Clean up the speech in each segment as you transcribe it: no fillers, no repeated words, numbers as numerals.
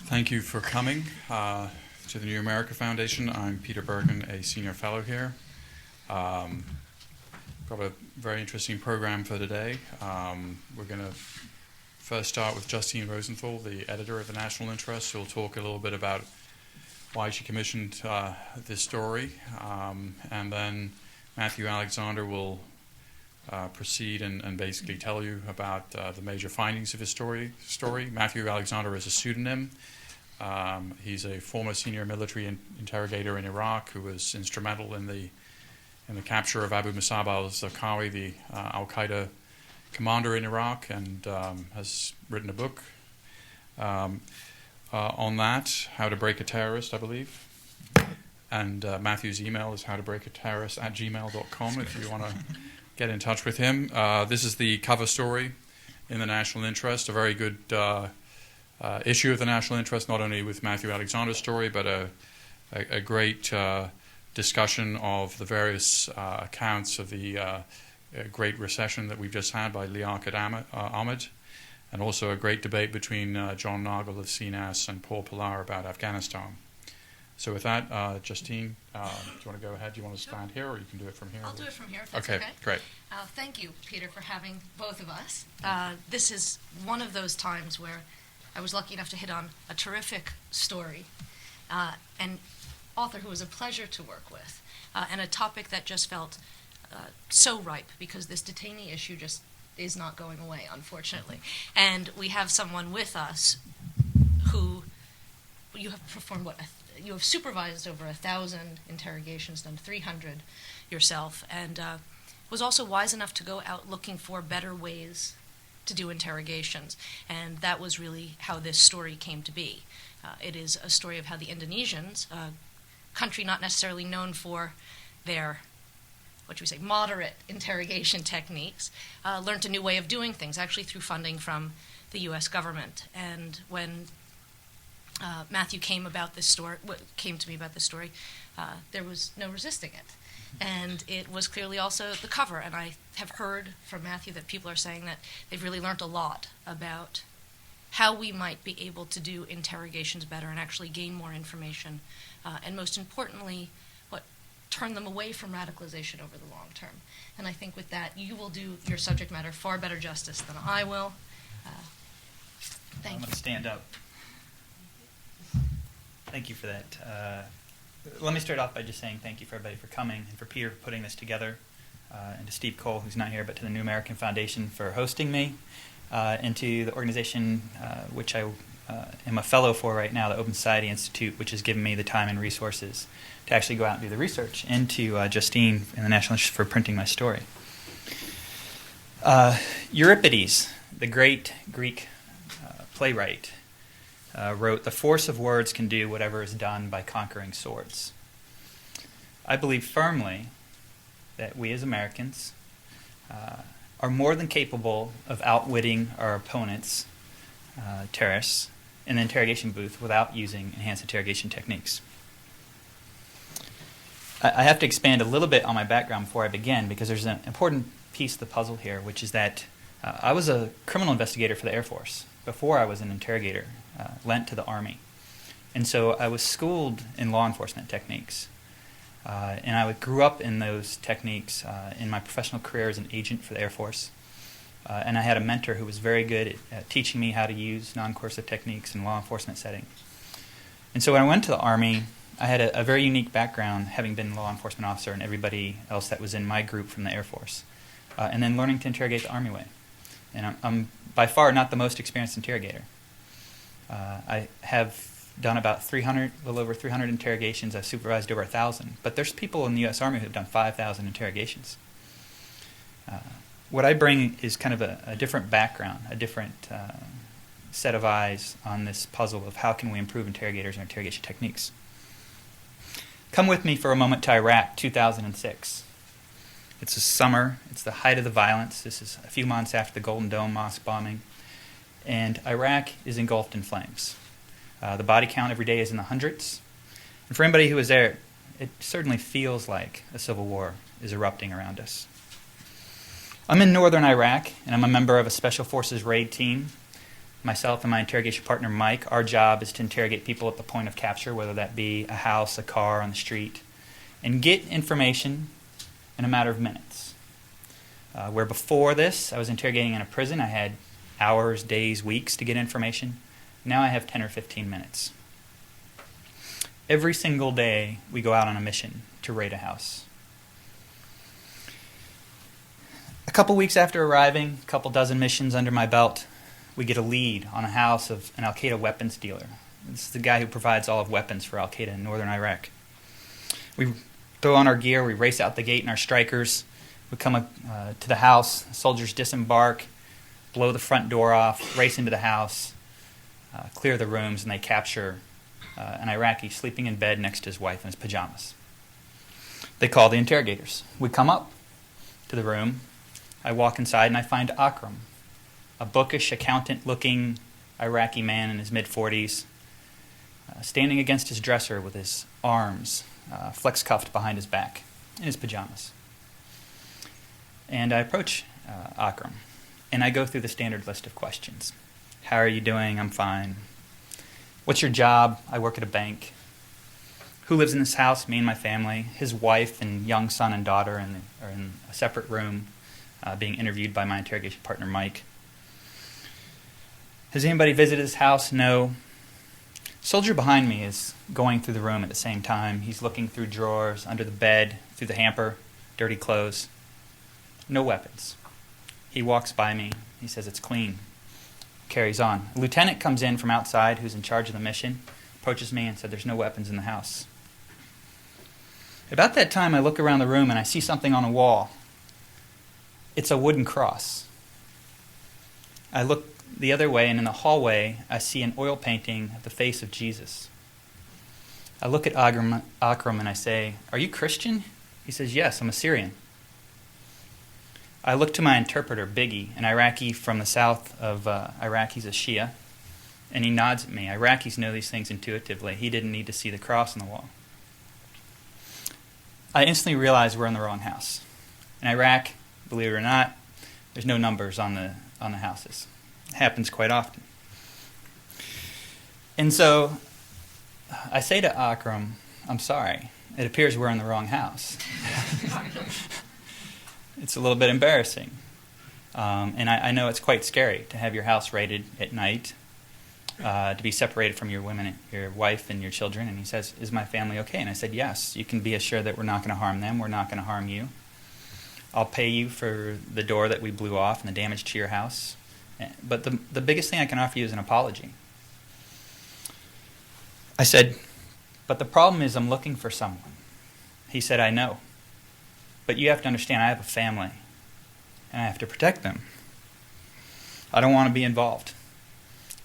Thank you for coming to the New America Foundation. I'm Peter Bergen, a senior fellow here. Got a very interesting program for today. We're going to first start with Justine Rosenthal, the editor of the National Interest, who will talk a little bit about why she commissioned this story. And then Matthew Alexander will proceed and basically tell you about the major findings of his story. Matthew Alexander is a pseudonym. He's a former senior military interrogator in Iraq who was instrumental in the capture of Abu Musab al-Zarqawi, the al-Qaeda commander in Iraq, and has written a book on that, How to Break a Terrorist, I believe. And Matthew's email is howtobreakaterrorist@gmail.com if you want to get in touch with him. This is the cover story in the National Interest, a very good issue of the National Interest, not only with Matthew Alexander's story, but a great discussion of the various accounts of the Great Recession that we've just had by Liaquat Ahmed, and also a great debate between John Nagel of CNAS and Paul Pillar about Afghanistan. So with that, Justine, do you want to go ahead? Do you want to stand here, or you can do it from here? I'll do it from here, if that's okay. Great. Thank you, Peter, for having both of us. This is one of those times where I was lucky enough to hit on a terrific story, an author who was a pleasure to work with, and a topic that just felt so ripe, because this detainee issue just is not going away, unfortunately. And we have someone with us who you have performed you have supervised over 1,000 interrogations, done 300 yourself, and was also wise enough to go out looking for better ways to do interrogations. And that was really how this story came to be. It is a story of how the Indonesians, a country not necessarily known for their, moderate interrogation techniques, learned a new way of doing things, actually through funding from the U.S. government. And when Matthew came to me about this story, there was no resisting it. And it was clearly also the cover. And I have heard from Matthew that people are saying that they've really learned a lot about how we might be able to do interrogations better and actually gain more information. And most importantly, turn them away from radicalization over the long term. And I think with that, you will do your subject matter far better justice than I will. Thank you. I'm going to stand up. Thank you for that. Let me start off by just saying thank you for everybody for coming, and for Peter for putting this together, and to Steve Cole, who's not here, but to the New American Foundation for hosting me, and to the organization which I am a fellow for right now, the Open Society Institute, which has given me the time and resources to actually go out and do the research, and to Justine and the National Interest for printing my story. Euripides, the great Greek playwright, wrote, "The force of words can do whatever is done by conquering swords." I believe firmly that we as Americans are more than capable of outwitting our opponents, terrorists, in the interrogation booth without using enhanced interrogation techniques. I have to expand a little bit on my background before I begin, because there's an important piece of the puzzle here, which is that I was a criminal investigator for the Air Force before I was an interrogator, lent to the Army. And so I was schooled in law enforcement techniques. And I grew up in those techniques in my professional career as an agent for the Air Force. And I had a mentor who was very good at teaching me how to use non-coercive techniques in law enforcement setting. And so when I went to the Army, I had a very unique background, having been a law enforcement officer and everybody else that was in my group from the Air Force. And then learning to interrogate the Army way. And I'm by far not the most experienced interrogator. I have done about 300, a little over 300 interrogations. I've supervised over 1,000. But there's people in the U.S. Army who have done 5,000 interrogations. What I bring is kind of a different background, a different set of eyes on this puzzle of how can we improve interrogators and interrogation techniques. Come with me for a moment to Iraq, 2006. It's the summer. It's the height of the violence. This is a few months after the Golden Dome mosque bombing. And Iraq is engulfed in flames. The body count every day is in the hundreds. And for anybody who was there, it certainly feels like a civil war is erupting around us. I'm in northern Iraq, and I'm a member of a Special Forces raid team. myself and my interrogation partner, Mike, our job is to interrogate people at the point of capture, whether that be a house, a car, on the street, and get information in a matter of minutes. Where before this, I was interrogating in a prison, I had hours, days, weeks to get information. Now I have 10 or 15 minutes. Every single day, we go out on a mission to raid a house. A couple weeks after arriving, a couple dozen missions under my belt, we get a lead on a house of an al-Qaeda weapons dealer. This is the guy who provides all of weapons for al-Qaeda in northern Iraq. We throw on our gear, we race out the gate in our strikers. We come up to the house, soldiers disembark, blow the front door off, race into the house, clear the rooms, and they capture an Iraqi sleeping in bed next to his wife in his pajamas. They call the interrogators. We come up to the room. I walk inside and I find Akram, a bookish, accountant-looking Iraqi man in his mid-40s, standing against his dresser with his arms flex-cuffed behind his back in his pajamas. And I approach Akram, and I go through the standard list of questions. How are you doing? I'm fine. What's your job? I work at a bank. Who lives in this house? Me and my family. His wife and young son and daughter are in a separate room being interviewed by my interrogation partner, Mike. Has anybody visited this house? No. Soldier behind me is going through the room at the same time. He's looking through drawers, under the bed, through the hamper, dirty clothes. No weapons. He walks by me. He says it's clean. Carries on. A lieutenant comes in from outside who's in charge of the mission, approaches me and said there's no weapons in the house. About that time, I look around the room and I see something on a wall. It's a wooden cross. I look the other way, and in the hallway, I see an oil painting of the face of Jesus. I look at Akram and I say, "Are you Christian?" He says, "Yes, I'm a Syrian." I look to my interpreter, Biggie, an Iraqi from the south of Iraq. He's a Shia, and he nods at me. Iraqis know these things intuitively. He didn't need to see the cross on the wall. I instantly realize we're in the wrong house. In Iraq, believe it or not, there's no numbers on the houses. It happens quite often. And so I say to Akram, "I'm sorry. It appears we're in the wrong house." It's a little bit embarrassing. And I know it's quite scary to have your house raided at night, to be separated from your wife and your children. And he says, "Is my family okay?" And I said, "Yes, you can be assured that we're not going to harm them. We're not going to harm you. I'll pay you for the door that we blew off and the damage to your house. But the biggest thing I can offer you is an apology." I said, "But the problem is I'm looking for someone." He said, "I know. But you have to understand I have a family, and I have to protect them. I don't want to be involved."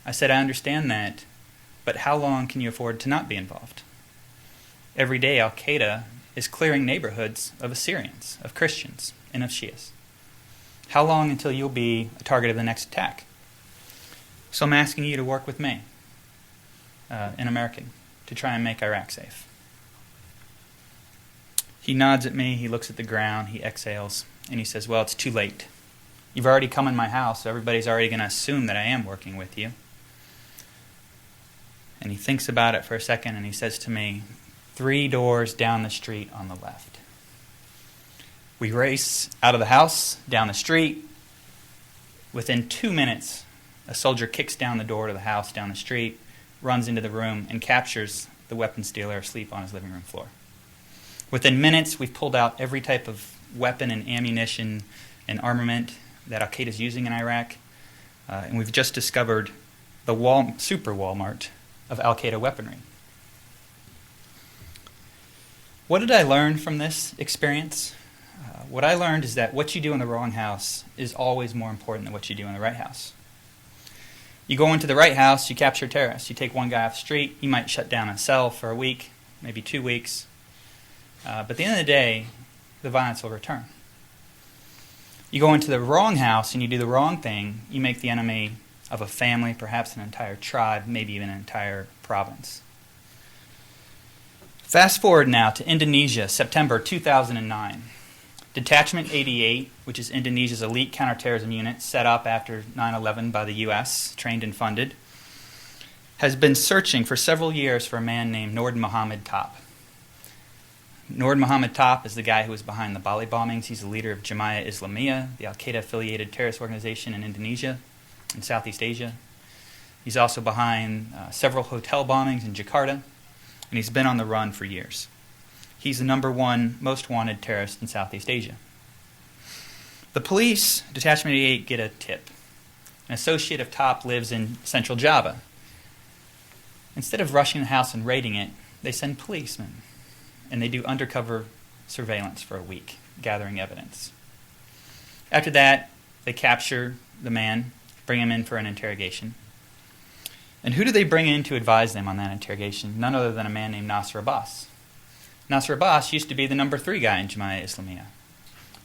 I said, "I understand that, but how long can you afford to not be involved? Every day al-Qaeda is clearing neighborhoods of Assyrians, of Christians, and of Shias. How long until you'll be a target of the next attack? So I'm asking you to work with me, an American, to try and make Iraq safe." He nods at me, he looks at the ground, he exhales, and he says, "Well, it's too late. You've already come in my house, so everybody's already going to assume that I am working with you." And he thinks about it for a second, and he says to me, 3 doors down the street on the left." We race out of the house, down the street. Within 2 minutes, a soldier kicks down the door to the house down the street, runs into the room, and captures the weapons dealer asleep on his living room floor. Within minutes, we've pulled out every type of weapon and ammunition and armament that al-Qaeda is using in Iraq, and we've just discovered the super Walmart of al-Qaeda weaponry. What did I learn from this experience? What I learned is that what you do in the wrong house is always more important than what you do in the right house. You go into the right house, you capture terrorists. You take one guy off the street, you might shut down a cell for a week, maybe 2 weeks. But at the end of the day, the violence will return. You go into the wrong house and you do the wrong thing, you make the enemy of a family, perhaps an entire tribe, maybe even an entire province. Fast forward now to Indonesia, September 2009. Detachment 88, which is Indonesia's elite counterterrorism unit set up after 9/11 by the U.S., trained and funded, has been searching for several years for a man named Noord Mohammed Top. Noord Mohammed Top is the guy who was behind the Bali bombings. He's the leader of Jemaah Islamiyah, the al-Qaeda-affiliated terrorist organization in Indonesia and Southeast Asia. He's also behind several hotel bombings in Jakarta, and he's been on the run for years. He's the #1 most wanted terrorist in Southeast Asia. The police, Detachment 88, get a tip. An associate of Top lives in central Java. Instead of rushing the house and raiding it, they send policemen, and they do undercover surveillance for a week, gathering evidence. After that, they capture the man, bring him in for an interrogation. And who do they bring in to advise them on that interrogation? None other than a man named Nasser Abbas. Nasser Abbas used to be the #3 guy in Jemaah Islamiyah.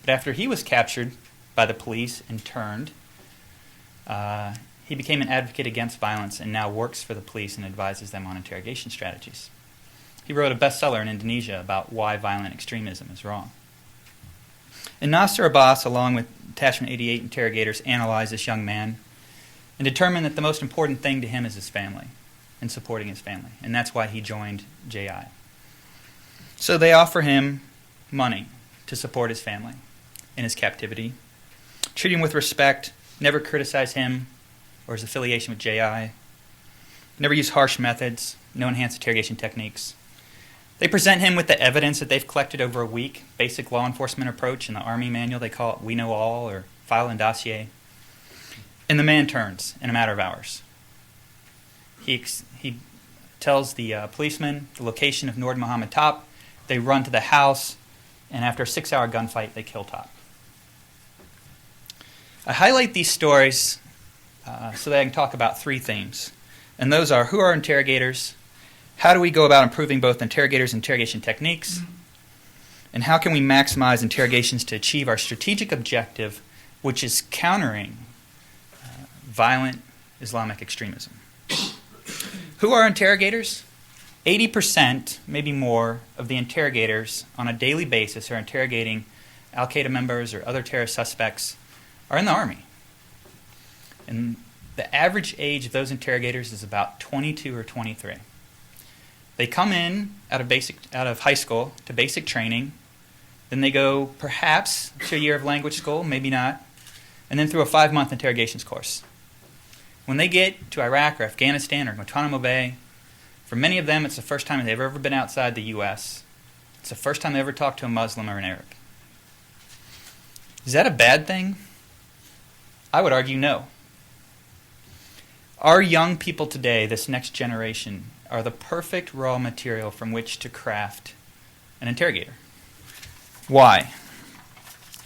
But after he was captured by the police and turned, he became an advocate against violence and now works for the police and advises them on interrogation strategies. He wrote a bestseller in Indonesia about why violent extremism is wrong. And Nasser Abbas, along with Detachment 88 interrogators, analyzed this young man and determined that the most important thing to him is his family and supporting his family. And that's why he joined JI. So they offer him money to support his family in his captivity, treat him with respect, never criticize him or his affiliation with JI, never use harsh methods, no enhanced interrogation techniques. They present him with the evidence that they've collected over a week, basic law enforcement approach in the Army manual. They call it We Know All or File and Dossier. And the man turns in a matter of hours. He tells the policeman the location of Noord Mohammed Top. They run to the house, and after a 6-hour gunfight, they kill Top. I highlight these stories so that I can talk about 3 themes. And those are, who are interrogators? How do we go about improving both interrogators and interrogation techniques? And how can we maximize interrogations to achieve our strategic objective, which is countering violent Islamic extremism? Who are interrogators? 80%, maybe more, of the interrogators on a daily basis who are interrogating al-Qaeda members or other terrorist suspects are in the Army. And the average age of those interrogators is about 22 or 23. They come in out of high school to basic training, then they go perhaps to a year of language school, maybe not, and then through a 5-month interrogations course. When they get to Iraq or Afghanistan or Guantanamo Bay, for many of them, it's the first time they've ever been outside the U.S. It's the first time they ever talked to a Muslim or an Arab. Is that a bad thing? I would argue no. Our young people today, this next generation, are the perfect raw material from which to craft an interrogator. Why?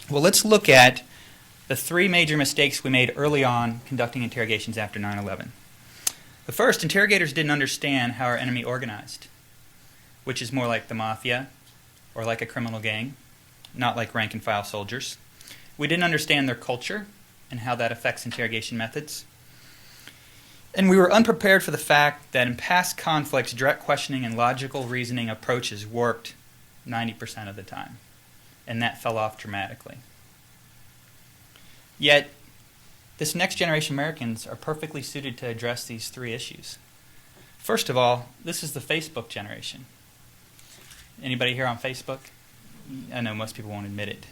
Well, let's look at the 3 major mistakes we made early on conducting interrogations after 9/11. The first, interrogators didn't understand how our enemy organized, which is more like the mafia or like a criminal gang, not like rank-and-file soldiers. We didn't understand their culture and how that affects interrogation methods. And we were unprepared for the fact that in past conflicts, direct questioning and logical reasoning approaches worked 90% of the time, and that fell off dramatically. Yet, this next generation Americans are perfectly suited to address these 3 issues. First of all, this is the Facebook generation. Anybody here on Facebook? I know most people won't admit it.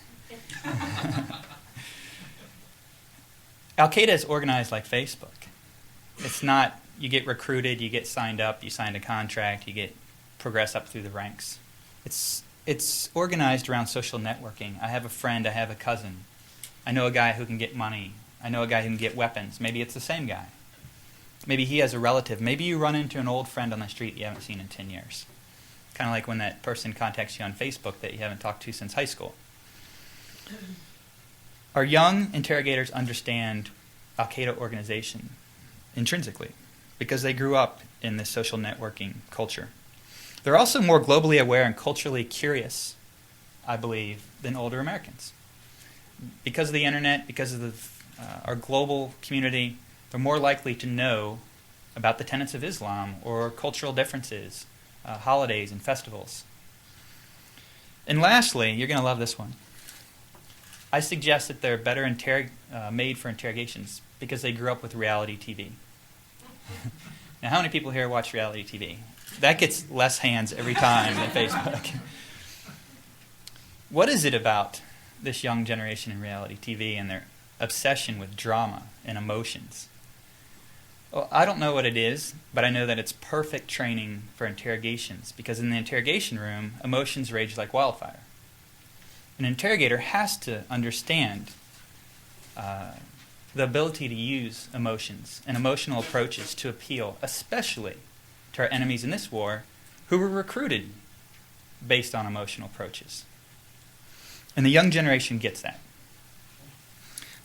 Al-Qaeda is organized like Facebook. It's not, you get recruited, you get signed up, you sign a contract, you progress up through the ranks. It's organized around social networking. I have a friend, I have a cousin. I know a guy who can get money. I know a guy who can get weapons. Maybe it's the same guy. Maybe he has a relative. Maybe you run into an old friend on the street you haven't seen in 10 years. Kind of like when that person contacts you on Facebook that you haven't talked to since high school. Our young interrogators understand al-Qaeda organization intrinsically because they grew up in this social networking culture. They're also more globally aware and culturally curious, I believe, than older Americans. Because of the internet, because of our global community, they're more likely to know about the tenets of Islam or cultural differences, holidays and festivals. And lastly, you're going to love this one. I suggest that they're better made for interrogations because they grew up with reality TV. Now, how many people here watch reality TV? That gets less hands every time than Facebook. What is it about this young generation in reality TV and their obsession with drama and emotions? Well, I don't know what it is, but I know that it's perfect training for interrogations because in the interrogation room, emotions rage like wildfire. An interrogator has to understand the ability to use emotions and emotional approaches to appeal, especially to our enemies in this war, who were recruited based on emotional approaches. And the young generation gets that.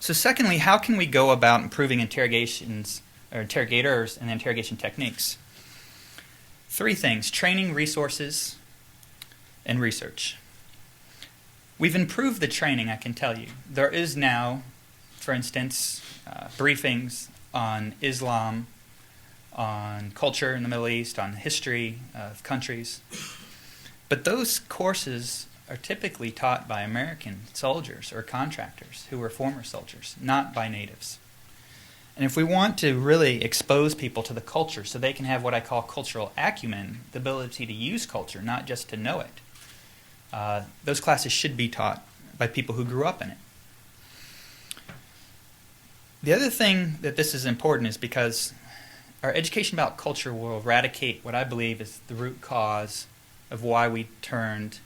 So secondly, how can we go about improving interrogations or interrogators and interrogation techniques? 3 things: training, resources, and research. We've improved the training, I can tell you. There is now, for instance, briefings on Islam, on culture in the Middle East, on history of countries. But those courses are typically taught by American soldiers or contractors who were former soldiers, not by natives. And if we want to really expose people to the culture so they can have what I call cultural acumen, the ability to use culture, not just to know it, those classes should be taught by people who grew up in it. The other thing that this is important is because our education about culture will eradicate what I believe is the root cause of why we turned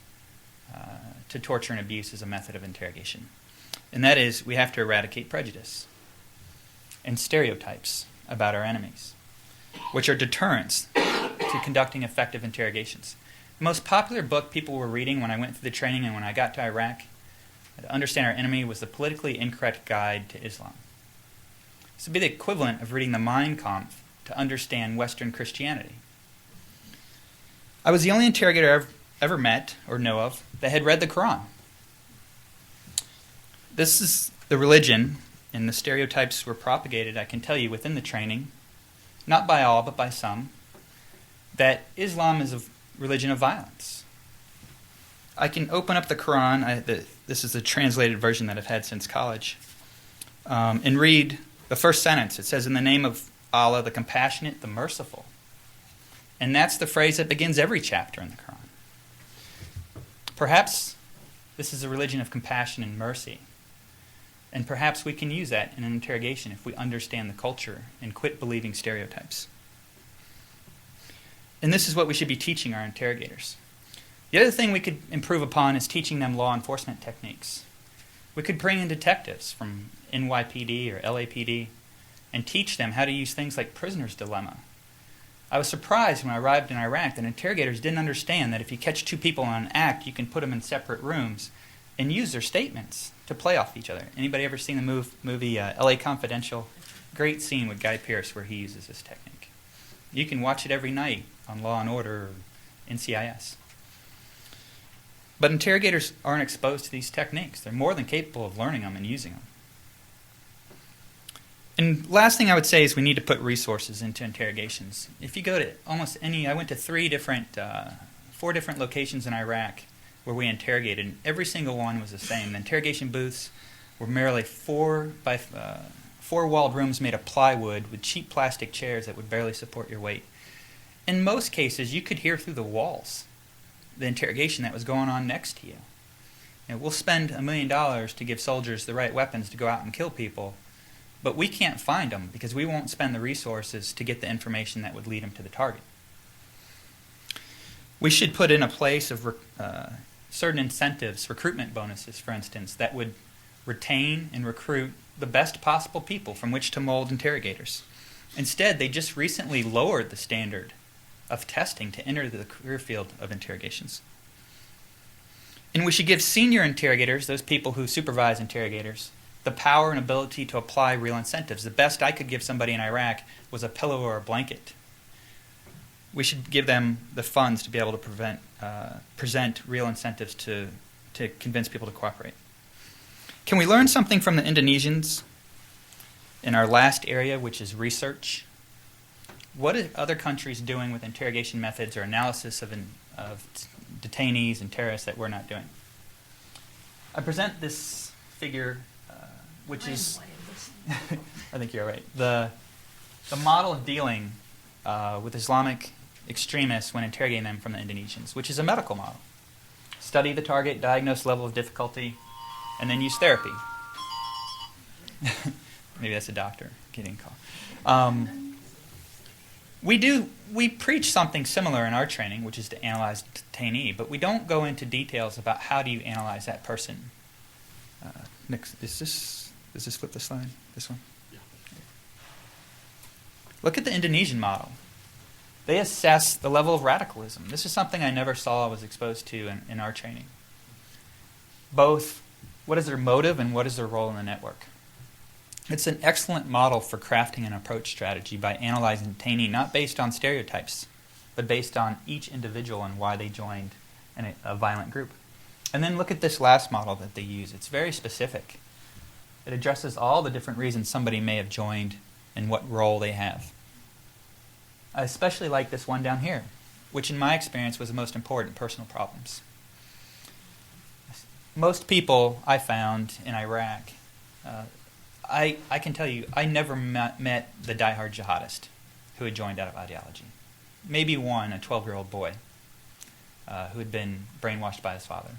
to torture and abuse as a method of interrogation. And that is, we have to eradicate prejudice and stereotypes about our enemies, which are deterrents to conducting effective interrogations. The most popular book people were reading when I went through the training and when I got to Iraq to understand our enemy was The Politically Incorrect Guide to Islam. This would be the equivalent of reading the Mein Kampf to understand Western Christianity. I was the only interrogator I've ever met or know of that had read the Quran. This is the religion, and the stereotypes were propagated, I can tell you, within the training, not by all, but by some, that Islam is a religion of violence. I can open up the Quran, this is the translated version that I've had since college, and read the first sentence. It says, "In the name of Allah, the compassionate, the merciful." And that's the phrase that begins every chapter in the Quran. Perhaps this is a religion of compassion and mercy. And perhaps we can use that in an interrogation if we understand the culture and quit believing stereotypes. And this is what we should be teaching our interrogators. The other thing we could improve upon is teaching them law enforcement techniques. We could bring in detectives from NYPD or LAPD and teach them how to use things like prisoner's dilemma. I was surprised when I arrived in Iraq that interrogators didn't understand that if you catch 2 people on an act, you can put them in separate rooms and use their statements to play off each other. Anybody ever seen the movie LA Confidential? Great scene with Guy Pearce where he uses this technique. You can watch it every night on Law and Order or NCIS. But interrogators aren't exposed to these techniques. They're more than capable of learning them and using them. And last thing I would say is we need to put resources into interrogations. If you go to almost any, I went to 4 different locations in Iraq where we interrogated, and every single one was the same. The interrogation booths were merely 4-walled rooms made of plywood with cheap plastic chairs that would barely support your weight. In most cases, you could hear through the walls the interrogation that was going on next to you. We'll spend $1 million to give soldiers the right weapons to go out and kill people, but we can't find them because we won't spend the resources to get the information that would lead them to the target. We should put in a place of certain incentives, recruitment bonuses, for instance, that would retain and recruit the best possible people from which to mold interrogators. Instead, they just recently lowered the standard of testing to enter the career field of interrogations. And we should give senior interrogators, those people who supervise interrogators, the power and ability to apply real incentives. The best I could give somebody in Iraq was a pillow or a blanket. We should give them the funds to be able to present real incentives to convince people to cooperate. Can we learn something from the Indonesians in our last area, which is research? What are other countries doing with interrogation methods or analysis of detainees and terrorists that we're not doing? I present this figure, which is, I think you're right, the model of dealing with Islamic extremists when interrogating them from the Indonesians, which is a medical model. Study the target, diagnose level of difficulty, and then use therapy. Maybe that's a doctor getting a call. We preach something similar in our training, which is to analyze detainee, but we don't go into details about how do you analyze that person. Next, does this flip the slide? This one? Yeah. Look at the Indonesian model. They assess the level of radicalism. This is something I never saw I was exposed to in our training. Both what is their motive and what is their role in the network. It's an excellent model for crafting an approach strategy by analyzing detainee, not based on stereotypes, but based on each individual and why they joined a violent group. And then look at this last model that they use. It's very specific. It addresses all the different reasons somebody may have joined and what role they have. I especially like this one down here, which in my experience was the most important, personal problems. Most people I found in Iraq, I can tell you, I never met the diehard jihadist who had joined out of ideology. Maybe one, a 12-year-old boy who had been brainwashed by his father.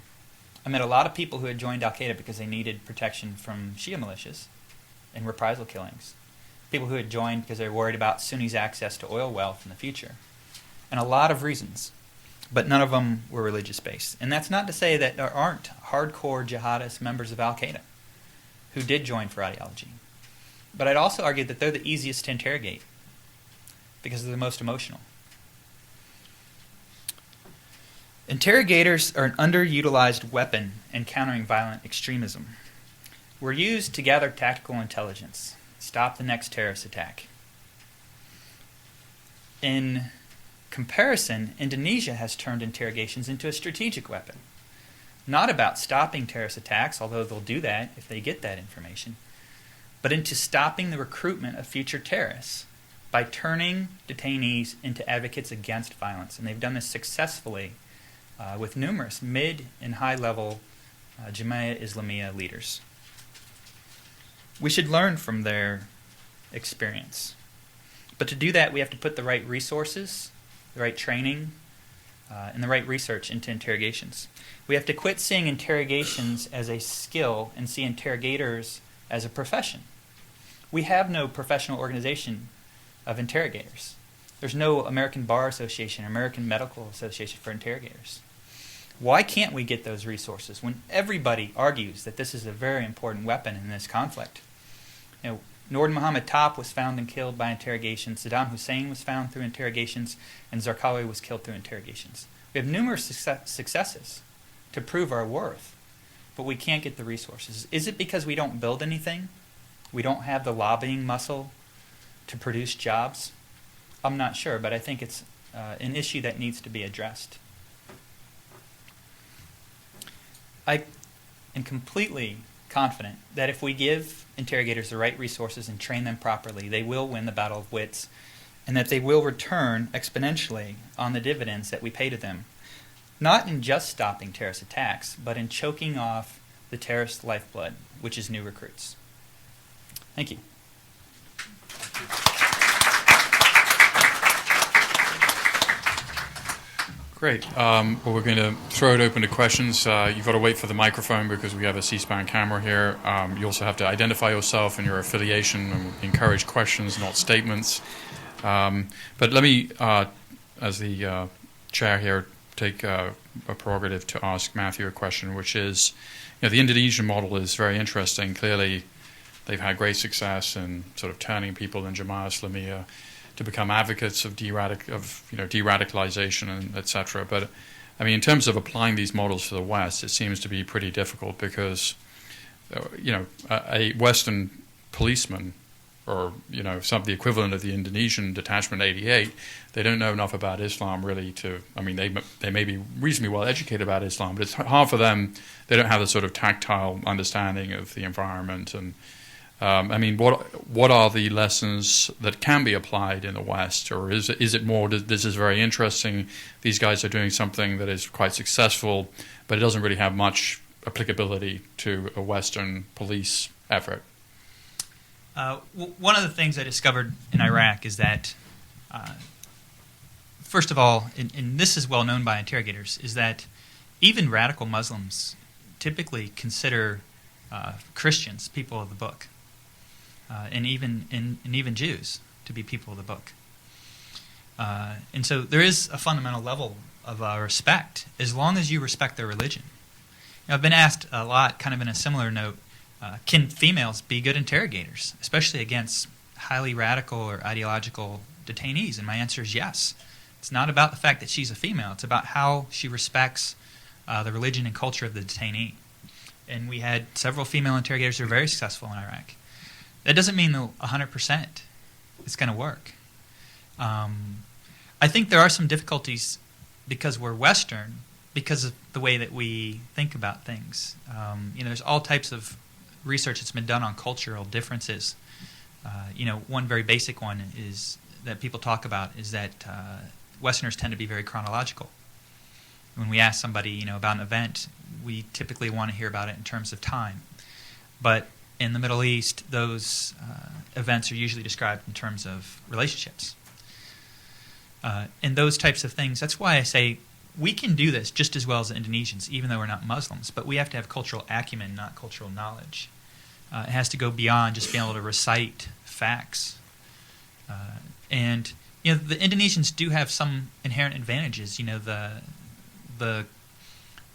I met a lot of people who had joined al-Qaeda because they needed protection from Shia militias and reprisal killings. People who had joined because they were worried about Sunnis' access to oil wealth in the future. And a lot of reasons, but none of them were religious-based. And that's not to say that there aren't hardcore jihadist members of al-Qaeda who did join for ideology. But I'd also argue that they're the easiest to interrogate because they're the most emotional. Interrogators are an underutilized weapon in countering violent extremism. We're used to gather tactical intelligence, stop the next terrorist attack. In comparison, Indonesia has turned interrogations into a strategic weapon. Not about stopping terrorist attacks, although they'll do that if they get that information, but into stopping the recruitment of future terrorists by turning detainees into advocates against violence. And they've done this successfully with numerous mid and high-level Jemaah Islamiyah leaders. We should learn from their experience. But to do that, we have to put the right resources, the right training, and the right research into interrogations. We have to quit seeing interrogations as a skill and see interrogators as a profession. We have no professional organization of interrogators. There's no American Bar Association, American Medical Association for interrogators. Why can't we get those resources when everybody argues that this is a very important weapon in this conflict? You know, Nord Muhammad Top was found and killed by interrogations. Saddam Hussein was found through interrogations, and al-Zarqawi was killed through interrogations. We have numerous successes to prove our worth, but we can't get the resources. Is it because we don't build anything? We don't have the lobbying muscle to produce jobs? I'm not sure, but I think it's an issue that needs to be addressed. I am completely confident that if we give interrogators the right resources and train them properly, they will win the battle of wits, and that they will return exponentially on the dividends that we pay to them, not in just stopping terrorist attacks, but in choking off the terrorist lifeblood, which is new recruits. Thank you. Great. Well, we're going to throw it open to questions. You've got to wait for the microphone because we have a C-SPAN camera here. You also have to identify yourself and your affiliation and encourage questions, not statements. But let me, as the chair here, take a prerogative to ask Matthew a question, which is, the Indonesian model is very interesting. Clearly, they've had great success in sort of turning people in Jemaah Islamiyah to become advocates of deradicalization and etc. But I mean, in terms of applying these models to the West, it seems to be pretty difficult because a Western policeman or the equivalent of the Indonesian Detachment 88, they don't know enough about Islam really to. I mean, they may be reasonably well educated about Islam, but it's hard for them. They don't have the sort of tactile understanding of the environment and. I mean, what are the lessons that can be applied in the West, or is it more? This is very interesting. These guys are doing something that is quite successful, but it doesn't really have much applicability to a Western police effort? One of the things I discovered in Iraq is that, first of all, and this is well known by interrogators, is that even radical Muslims typically consider Christians people of the book, and even Jews to be people of the book. And so there is a fundamental level of respect as long as you respect their religion. I've been asked a lot, kind of in a similar note, can females be good interrogators, especially against highly radical or ideological detainees? And my answer is yes. It's not about the fact that she's a female. It's about how she respects the religion and culture of the detainee. And we had several female interrogators who were very successful in Iraq. That doesn't mean that 100% it's going to work. I think there are some difficulties because we're Western, because of the way that we think about things. There's all types of research that's been done on cultural differences. One very basic one is that people talk about is that Westerners tend to be very chronological. When we ask somebody, about an event, we typically want to hear about it in terms of time. But in the Middle East, those events are usually described in terms of relationships. And those types of things, that's why I say we can do this just as well as the Indonesians, even though we're not Muslims, but we have to have cultural acumen, not cultural knowledge. It has to go beyond just being able to recite facts. And the Indonesians do have some inherent advantages. The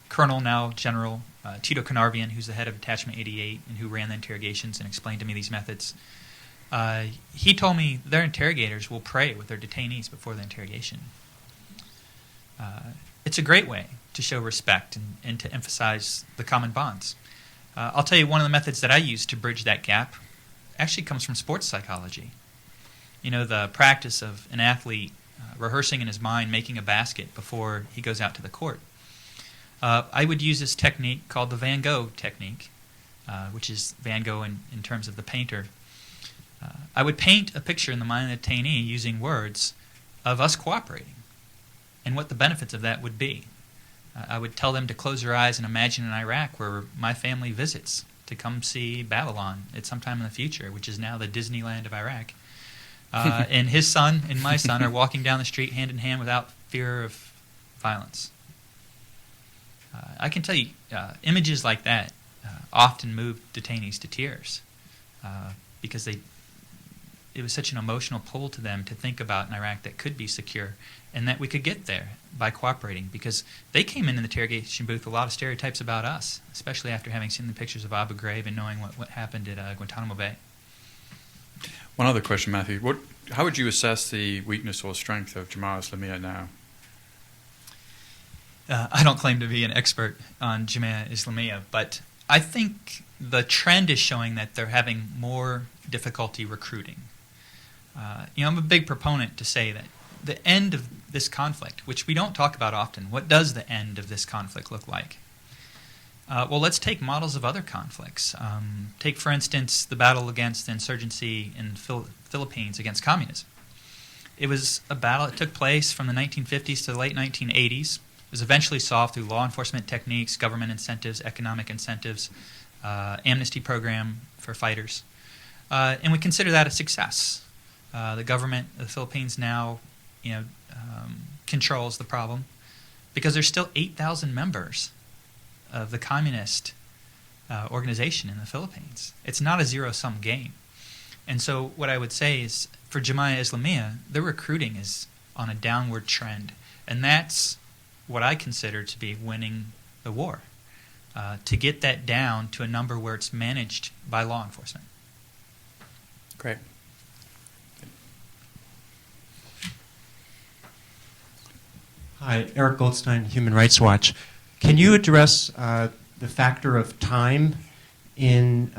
colonel, now General Tito Carnarvon, who's the head of Detachment 88 and who ran the interrogations and explained to me these methods, he told me their interrogators will pray with their detainees before the interrogation. It's a great way to show respect and to emphasize the common bonds. I'll tell you one of the methods that I use to bridge that gap actually comes from sports psychology. The practice of an athlete rehearsing in his mind making a basket before he goes out to the court. I would use this technique called the Van Gogh technique, which is Van Gogh in terms of the painter. I would paint a picture in the mind of the detainee using words of us cooperating and what the benefits of that would be. I would tell them to close their eyes and imagine an Iraq where my family visits to come see Babylon at some time in the future, which is now the Disneyland of Iraq. And his son and my son are walking down the street hand in hand without fear of violence. I can tell you, images like that often move detainees to tears because it was such an emotional pull to them to think about an Iraq that could be secure and that we could get there by cooperating, because they came in the interrogation booth with a lot of stereotypes about us, especially after having seen the pictures of Abu Ghraib and knowing what happened at Guantanamo Bay. One other question, Matthew. How would you assess the weakness or strength of Jemaah Islamiyah now? I don't claim to be an expert on Jemaah Islamiyah, but I think the trend is showing that they're having more difficulty recruiting. I'm a big proponent to say that the end of this conflict, which we don't talk about often, what does the end of this conflict look like? Well, let's take models of other conflicts. Take, for instance, the battle against the insurgency in the Philippines against communism. It was a battle that took place from the 1950s to the late 1980s. It was eventually solved through law enforcement techniques, government incentives, economic incentives, amnesty program for fighters. And we consider that a success. The government of the Philippines now controls the problem because there's still 8,000 members of the communist organization in the Philippines. It's not a zero-sum game. And so what I would say is for Jemaah Islamiyah, their recruiting is on a downward trend. And that's what I consider to be winning the war, to get that down to a number where it's managed by law enforcement. Great. Hi, Eric Goldstein, Human Rights Watch. Can you address the factor of time in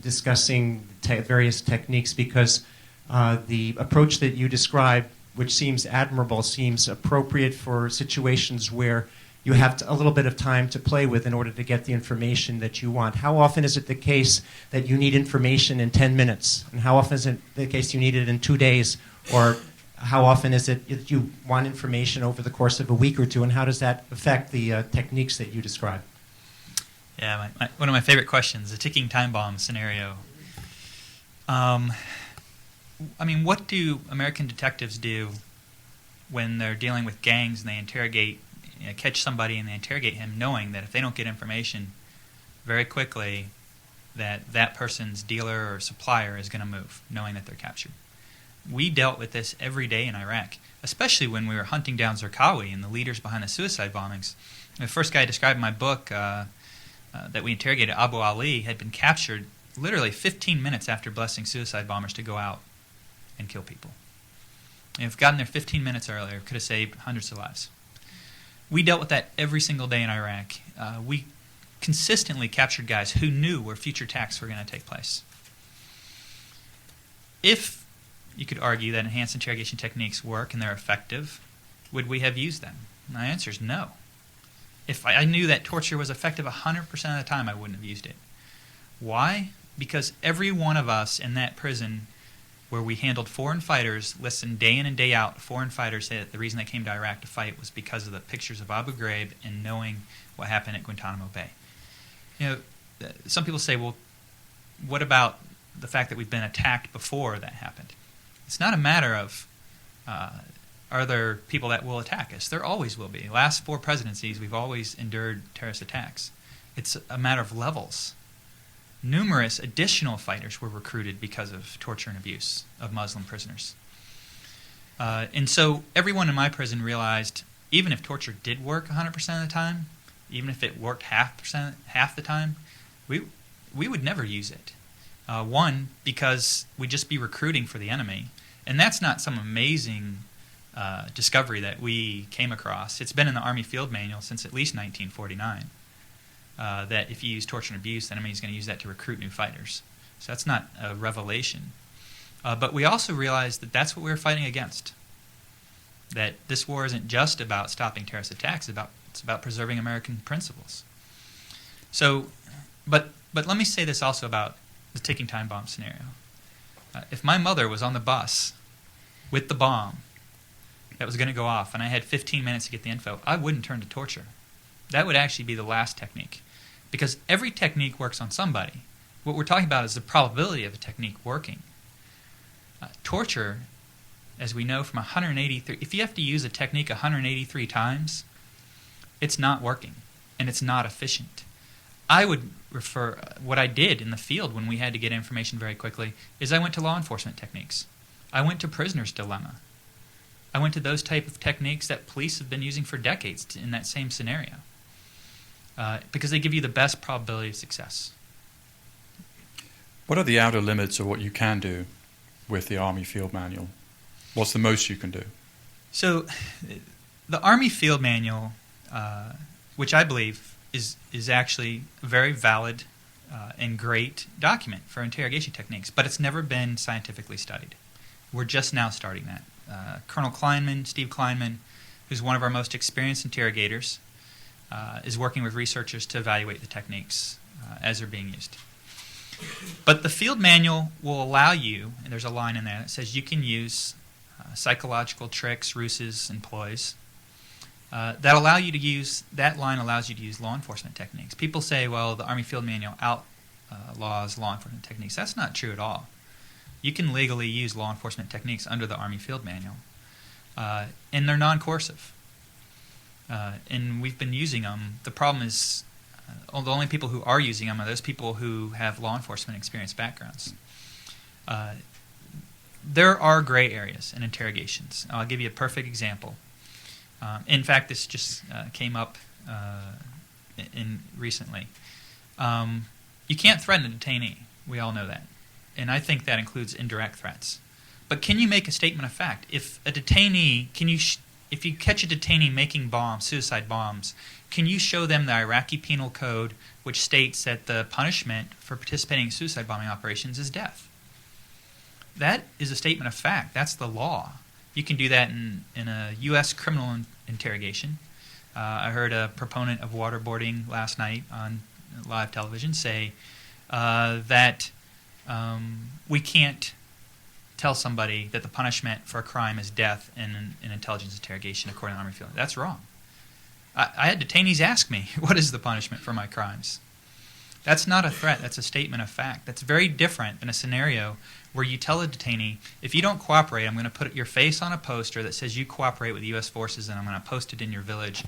discussing various techniques? Because the approach that you described, which seems admirable, seems appropriate for situations where you have a little bit of time to play with in order to get the information that you want. How often is it the case that you need information in 10 minutes? And how often is it the case you need it in 2 days? Or how often is it that you want information over the course of a week or two? And how does that affect the techniques that you describe? Yeah, one of my favorite questions, the ticking time bomb scenario. I mean, what do American detectives do when they're dealing with gangs and they interrogate, catch somebody and they interrogate him, knowing that if they don't get information very quickly, that person's dealer or supplier is going to move, knowing that they're captured? We dealt with this every day in Iraq, especially when we were hunting down Zarqawi and the leaders behind the suicide bombings. The first guy I described in my book that we interrogated, Abu Ali, had been captured literally 15 minutes after blessing suicide bombers to go out and kill people. And if gotten there 15 minutes earlier, could have saved hundreds of lives. We dealt with that every single day in Iraq. We consistently captured guys who knew where future attacks were going to take place. If you could argue that enhanced interrogation techniques work and they're effective, would we have used them? My answer is no. If I knew that torture was effective 100% of the time, I wouldn't have used it. Why? Because every one of us in that prison where we handled foreign fighters listened day in and day out. Foreign fighters say that the reason they came to Iraq to fight was because of the pictures of Abu Ghraib and knowing what happened at Guantanamo Bay. Some people say, well, what about the fact that we've been attacked before that happened? It's not a matter of are there people that will attack us. There always will be. The last 4 presidencies, we've always endured terrorist attacks. It's a matter of levels. Numerous additional fighters were recruited because of torture and abuse of Muslim prisoners. And so everyone in my prison realized, even if torture did work 100% of the time, even if it worked half the time, we would never use it. One, because we'd just be recruiting for the enemy. And that's not some amazing discovery that we came across. It's been in the Army Field Manual since at least 1949. That if you use torture and abuse, the enemy is going to use that to recruit new fighters. So that's not a revelation. But we also realized that that's what we were fighting against. That this war isn't just about stopping terrorist attacks, it's about preserving American principles. So, but let me say this also about the ticking time bomb scenario. If my mother was on the bus with the bomb that was going to go off and I had 15 minutes to get the info, I wouldn't turn to torture. That would actually be the last technique. Because every technique works on somebody. What we're talking about is the probability of a technique working. Torture, as we know from 183, if you have to use a technique 183 times, it's not working and it's not efficient. I would refer, what I did in the field when we had to get information very quickly, is I went to law enforcement techniques. I went to prisoner's dilemma. I went to those type of techniques that police have been using for decades in that same scenario. Because they give you the best probability of success. What are the outer limits of what you can do with the Army Field Manual? What's the most you can do? So, the Army Field Manual, which I believe is actually a very valid and great document for interrogation techniques, but it's never been scientifically studied. We're just now starting that. Colonel Kleinman, Steve Kleinman, who's one of our most experienced interrogators, is working with researchers to evaluate the techniques as they're being used. But the field manual will allow you, and there's a line in there that says you can use psychological tricks, ruses, and ploys. That line allows you to use law enforcement techniques. People say, well, the Army Field Manual outlaws law enforcement techniques. That's not true at all. You can legally use law enforcement techniques under the Army Field Manual, and they're non-coercive. And we've been using them. The problem is the only people who are using them are those people who have law enforcement experience backgrounds. There are gray areas in interrogations. I'll give you a perfect example. In fact, this just came up recently. You can't threaten a detainee. We all know that. And I think that includes indirect threats. But can you make a statement of fact? If a detainee, if you catch a detainee making bombs, suicide bombs, can you show them the Iraqi Penal Code, which states that the punishment for participating in suicide bombing operations is death? That is a statement of fact. That's the law. You can do that in a U.S. criminal interrogation. I heard a proponent of waterboarding last night on live television say that we can't tell somebody that the punishment for a crime is death in an intelligence interrogation according to Army Field. That's wrong. I had detainees ask me, what is the punishment for my crimes? That's not a threat. That's a statement of fact. That's very different than a scenario where you tell a detainee, if you don't cooperate, I'm going to put your face on a poster that says you cooperate with the U.S. forces, and I'm going to post it in your village,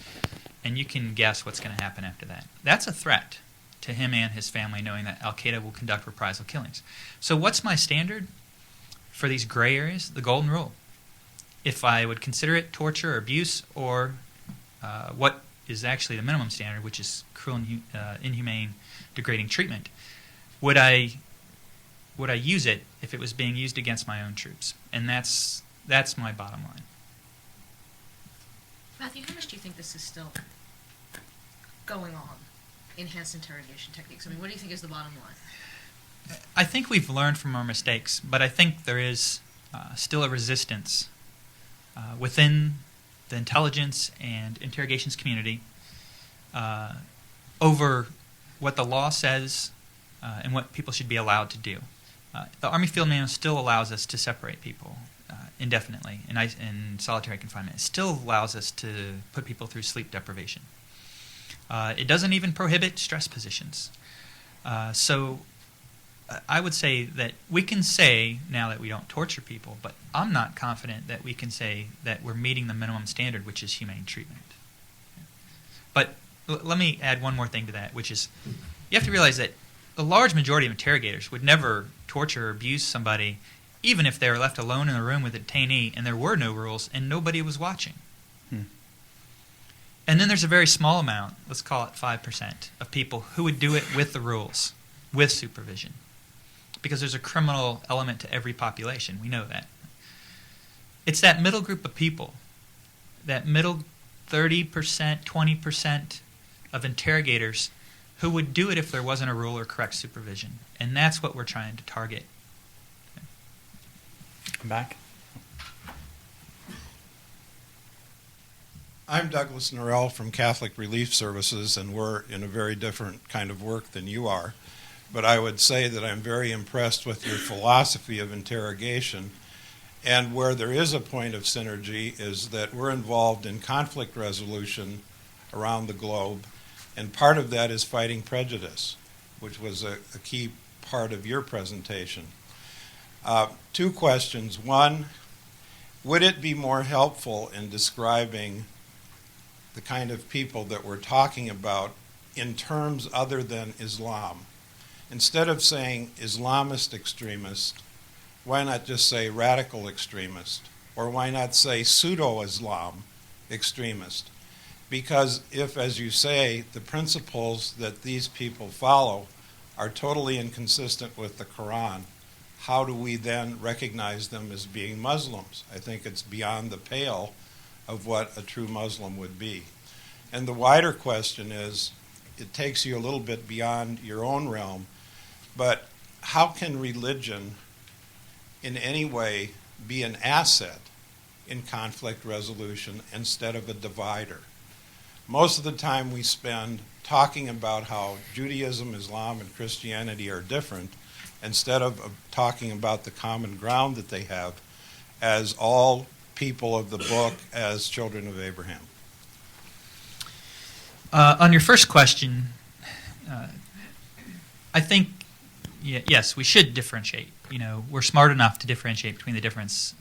and you can guess what's going to happen after that. That's a threat to him and his family, knowing that al-Qaeda will conduct reprisal killings. So what's my standard for these gray areas? The golden rule. If I would consider it torture or abuse, or what is actually the minimum standard, which is cruel and inhumane, degrading treatment, would I use it if it was being used against my own troops? And that's my bottom line. Matthew, how much do you think this is still going on? Enhanced interrogation techniques. I mean, what do you think is the bottom line? I think we've learned from our mistakes, but I think there is still a resistance within the intelligence and interrogations community over what the law says and what people should be allowed to do. The Army Field Manual still allows us to separate people indefinitely in solitary confinement. It still allows us to put people through sleep deprivation. It doesn't even prohibit stress positions. So I would say that we can say now that we don't torture people, but I'm not confident that we can say that we're meeting the minimum standard, which is humane treatment. But let me add one more thing to that, which is you have to realize that a large majority of interrogators would never torture or abuse somebody even if they were left alone in a room with a detainee and there were no rules and nobody was watching. And then there's a very small amount, let's call it 5%, of people who would do it with the rules, with supervision. Because there's a criminal element to every population. We know that. It's that middle group of people, that middle 30%, 20% of interrogators who would do it if there wasn't a rule or correct supervision. And that's what we're trying to target. Come back. I'm Douglas Norrell from Catholic Relief Services, and we're in a very different kind of work than you are. But I would say that I'm very impressed with your philosophy of interrogation. And where there is a point of synergy is that we're involved in conflict resolution around the globe, and part of that is fighting prejudice, which was a key part of your presentation. Two questions. One, would it be more helpful in describing the kind of people that we're talking about in terms other than Islam? Instead of saying Islamist extremist, why not just say radical extremist? Or why not say pseudo-Islam extremist? Because if, as you say, the principles that these people follow are totally inconsistent with the Quran, how do we then recognize them as being Muslims? I think it's beyond the pale of what a true Muslim would be. And the wider question is, it takes you a little bit beyond your own realm, but how can religion in any way be an asset in conflict resolution instead of a divider? Most of the time we spend talking about how Judaism, Islam, and Christianity are different instead of talking about the common ground that they have as all people of the book, as children of Abraham. On your first question, I think, yes, we should differentiate. You know, we're smart enough to differentiate between the difference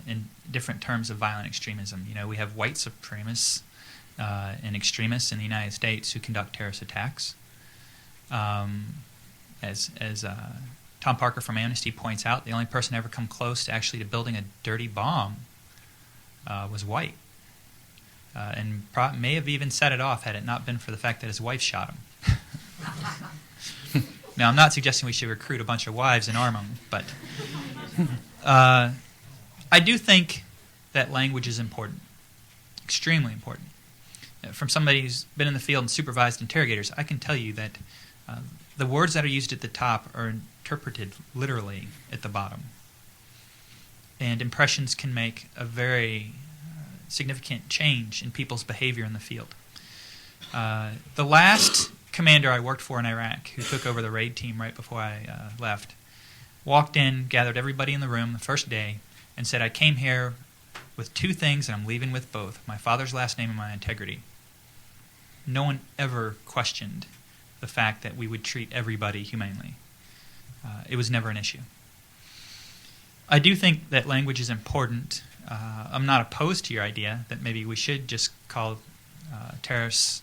in different terms of violent extremism. You know, we have white supremacists and extremists in the United States who conduct terrorist attacks. As Tom Parker from Amnesty points out, the only person ever come close to actually to building a dirty bomb was white. And may have even set it off had it not been for the fact that his wife shot him. Now, I'm not suggesting we should recruit a bunch of wives and arm them, but I do think that language is important, extremely important. From somebody who's been in the field and supervised interrogators, I can tell you that the words that are used at the top are interpreted literally at the bottom. And impressions can make a very significant change in people's behavior in the field. The last commander I worked for in Iraq, who took over the raid team right before I left, walked in, gathered everybody in the room the first day, and said, I came here with two things and I'm leaving with both, my father's last name and my integrity. No one ever questioned the fact that we would treat everybody humanely. It was never an issue. I do think that language is important. I'm not opposed to your idea that maybe we should just call terrorists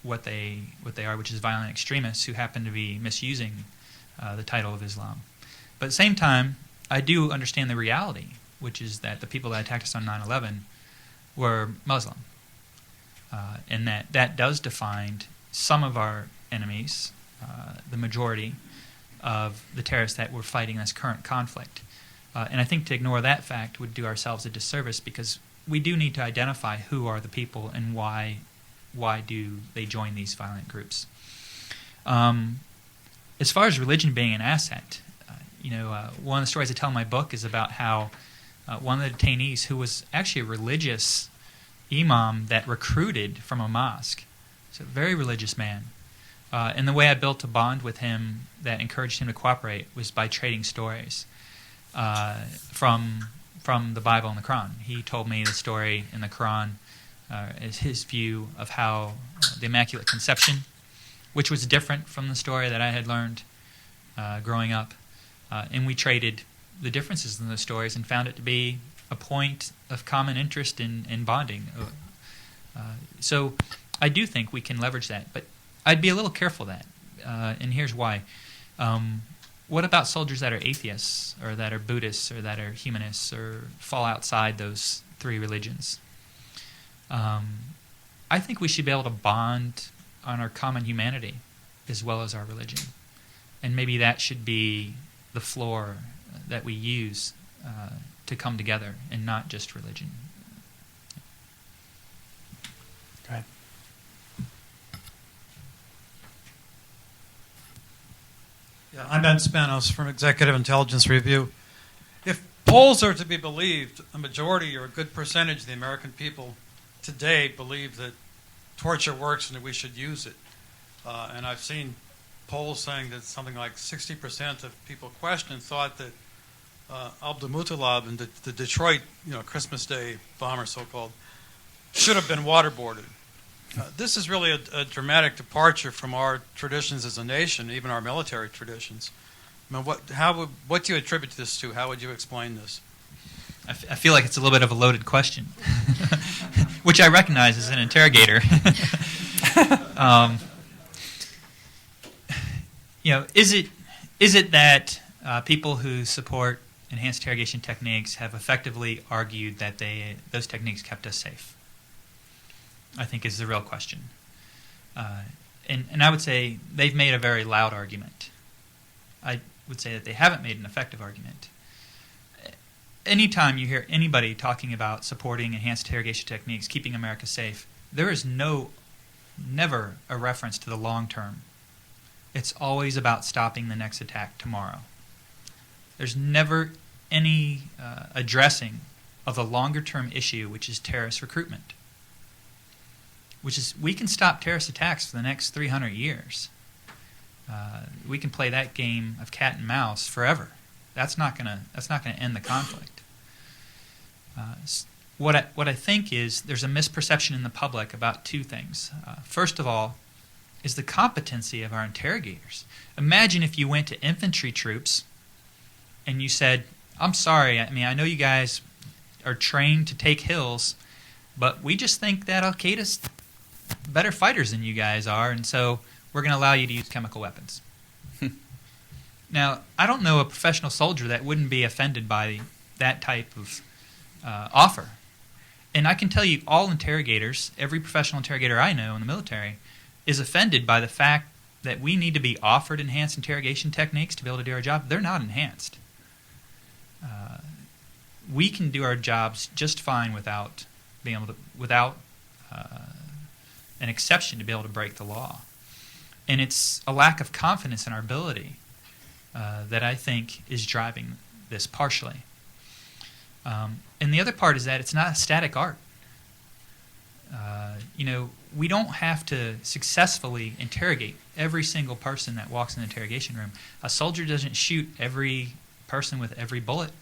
what they are, which is violent extremists who happen to be misusing the title of Islam. But at the same time, I do understand the reality, which is that the people that attacked us on 9/11 were Muslim. And that does define some of our enemies, the majority of the terrorists that were fighting this current conflict. And I think to ignore that fact would do ourselves a disservice, because we do need to identify who are the people and why do they join these violent groups. As far as religion being an asset, one of the stories I tell in my book is about how one of the detainees, who was actually a religious imam that recruited from a mosque, so a very religious man, and the way I built a bond with him that encouraged him to cooperate was by trading stories from the Bible and the Quran. He told me the story in the Quran is his view of how the Immaculate Conception, which was different from the story that I had learned growing up, and we traded the differences in the stories and found it to be a point of common interest in bonding. So I do think we can leverage that, but I'd be a little careful of that, and here's why. What about soldiers that are atheists, or that are Buddhists, or that are humanists, or fall outside those three religions? I think we should be able to bond on our common humanity as well as our religion. And maybe that should be the floor that we use to come together, and not just religion. Go ahead. Yeah, I'm Ben Spanos from Executive Intelligence Review. If polls are to be believed, a majority or a good percentage of the American people today believe that torture works and that we should use it. And I've seen polls saying that something like 60% of people questioned thought that Abu Musab and the Detroit, Christmas Day bomber, so-called, should have been waterboarded. This is really a dramatic departure from our traditions as a nation, even our military traditions. I mean, what do you attribute this to? How would you explain this? I feel like it's a little bit of a loaded question, which I recognize as an interrogator. Is it that people who support enhanced interrogation techniques have effectively argued that those techniques kept us safe? I think is the real question. And I would say they've made a very loud argument. I would say that they haven't made an effective argument. Anytime you hear anybody talking about supporting enhanced interrogation techniques, keeping America safe, there is never a reference to the long term. It's always about stopping the next attack tomorrow. There's never any addressing of the longer term issue, which is terrorist recruitment. Which is, we can stop terrorist attacks for the next 300 years. We can play that game of cat and mouse forever. That's not gonna end the conflict. What I think is there's a misperception in the public about two things. First of all, is the competency of our interrogators. Imagine if you went to infantry troops and you said, "I'm sorry. I mean, I know you guys are trained to take hills, but we just think that al-Qaeda's better fighters than you guys are, and so we're going to allow you to use chemical weapons." Now, I don't know a professional soldier that wouldn't be offended by that type of offer. And I can tell you all interrogators, every professional interrogator I know in the military, is offended by the fact that we need to be offered enhanced interrogation techniques to be able to do our job. They're not enhanced. We can do our jobs just fine without being able to, without an exception to be able to break the law. And it's a lack of confidence in our ability that I think is driving this partially. And the other part is that it's not a static art. We don't have to successfully interrogate every single person that walks in the interrogation room. A soldier doesn't shoot every person with every bullet.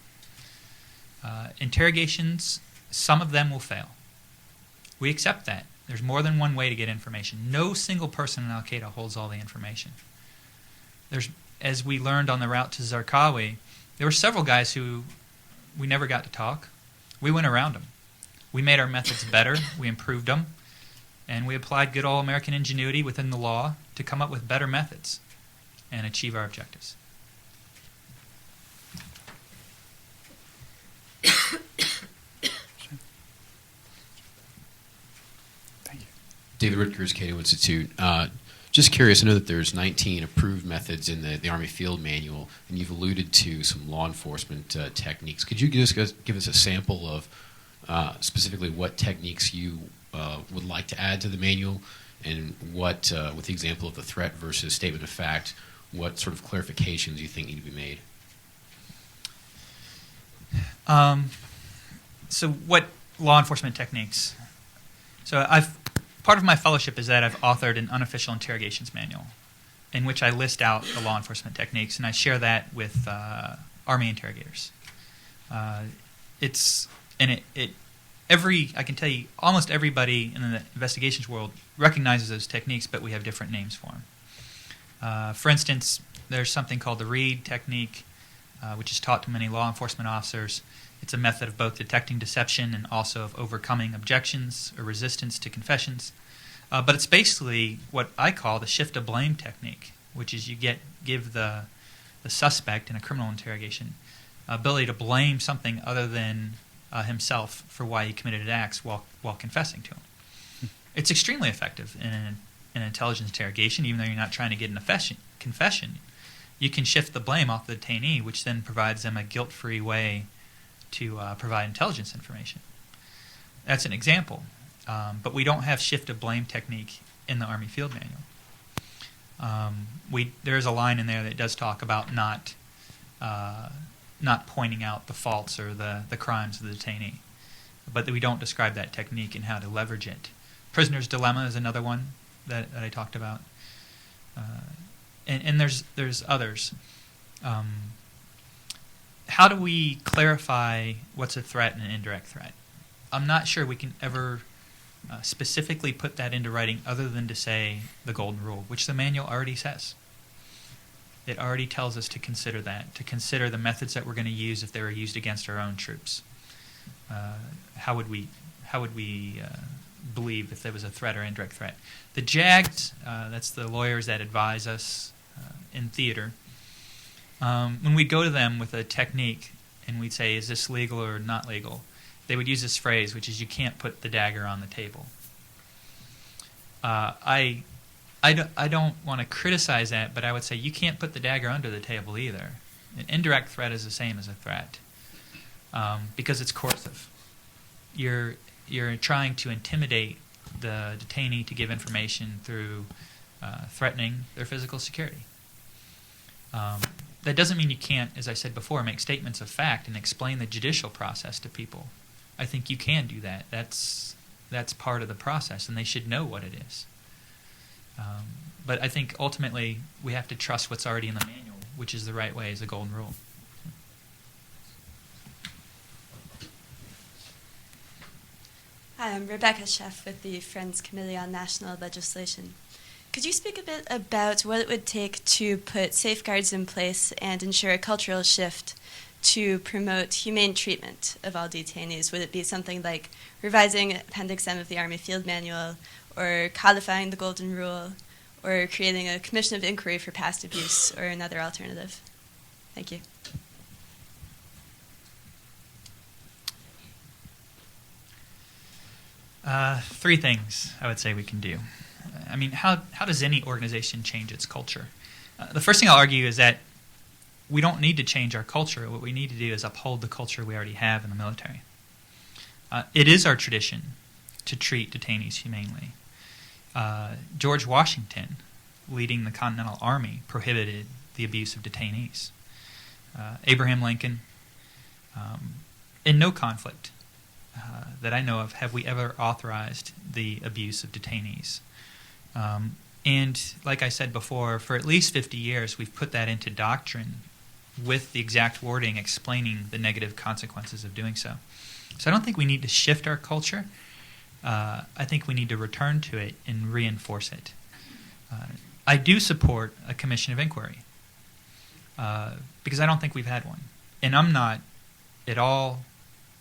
Interrogations, some of them will fail. We accept that. There's more than one way to get information. No single person in al-Qaeda holds all the information. As we learned on the route to Zarqawi, there were several guys who we never got to talk. We went around them. We made our methods better. We improved them. And we applied good old American ingenuity within the law to come up with better methods and achieve our objectives. Thank you. David Rutgers, Cato Institute. Just curious, I know that there's 19 approved methods in the Army Field Manual, and you've alluded to some law enforcement techniques. Could you give us a sample of specifically what techniques you would like to add to the manual, and what, with the example of the threat versus statement of fact, what sort of clarifications you think need to be made? So what law enforcement techniques? So part of my fellowship is that I've authored an unofficial interrogations manual in which I list out the law enforcement techniques, and I share that with Army interrogators. I can tell you, almost everybody in the investigations world recognizes those techniques, but we have different names for them. For instance, there's something called the Reed technique, which is taught to many law enforcement officers. It's a method of both detecting deception and also of overcoming objections or resistance to confessions. But it's basically what I call the shift of blame technique, which is you give the suspect in a criminal interrogation ability to blame something other than himself for why he committed acts while confessing to him. It's extremely effective in an intelligence interrogation, even though you're not trying to get an confession. You can shift the blame off the detainee, which then provides them a guilt-free way to provide intelligence information. That's an example. But we don't have shift of blame technique in the Army Field Manual. There is a line in there that does talk about not pointing out the faults or the crimes of the detainee, but we don't describe that technique and how to leverage it. Prisoner's dilemma is another one that I talked about, and there's others. How do we clarify what's a threat and an indirect threat? I'm not sure we can ever specifically put that into writing other than to say the golden rule, which the manual already says. It already tells us to consider that, to consider the methods that we're going to use if they were used against our own troops. How would we believe if there was a threat or indirect threat? The JAGs, that's the lawyers that advise us in theater. When we go to them with a technique and we'd say, is this legal or not legal? They would use this phrase, which is, you can't put the dagger on the table. I don't want to criticize that, but I would say you can't put the dagger under the table either. An indirect threat is the same as a threat because it's coercive. You're trying to intimidate the detainee to give information through threatening their physical security. That doesn't mean you can't, as I said before, make statements of fact and explain the judicial process to people. I think you can do that. That's part of the process, and they should know what it is. But I think ultimately we have to trust what's already in the manual, which is the right way, is the golden rule. Hi, I'm Rebecca Sheff with the Friends Committee on National Legislation. Could you speak a bit about what it would take to put safeguards in place and ensure a cultural shift to promote humane treatment of all detainees? Would it be something like revising Appendix M of the Army Field Manual, or codifying the Golden Rule, or creating a commission of inquiry for past abuse, or another alternative? Thank you. Three things I would say we can do. I mean, how does any organization change its culture? The first thing I'll argue is that we don't need to change our culture. What we need to do is uphold the culture we already have in the military. It is our tradition to treat detainees humanely. George Washington, leading the Continental Army, prohibited the abuse of detainees. Abraham Lincoln, in no conflict that I know of have we ever authorized the abuse of detainees. And like I said before, for at least 50 years we've put that into doctrine with the exact wording explaining the negative consequences of doing so. So I don't think we need to shift our culture. I think we need to return to it and reinforce it. I do support a commission of inquiry because I don't think we've had one. And I'm not at all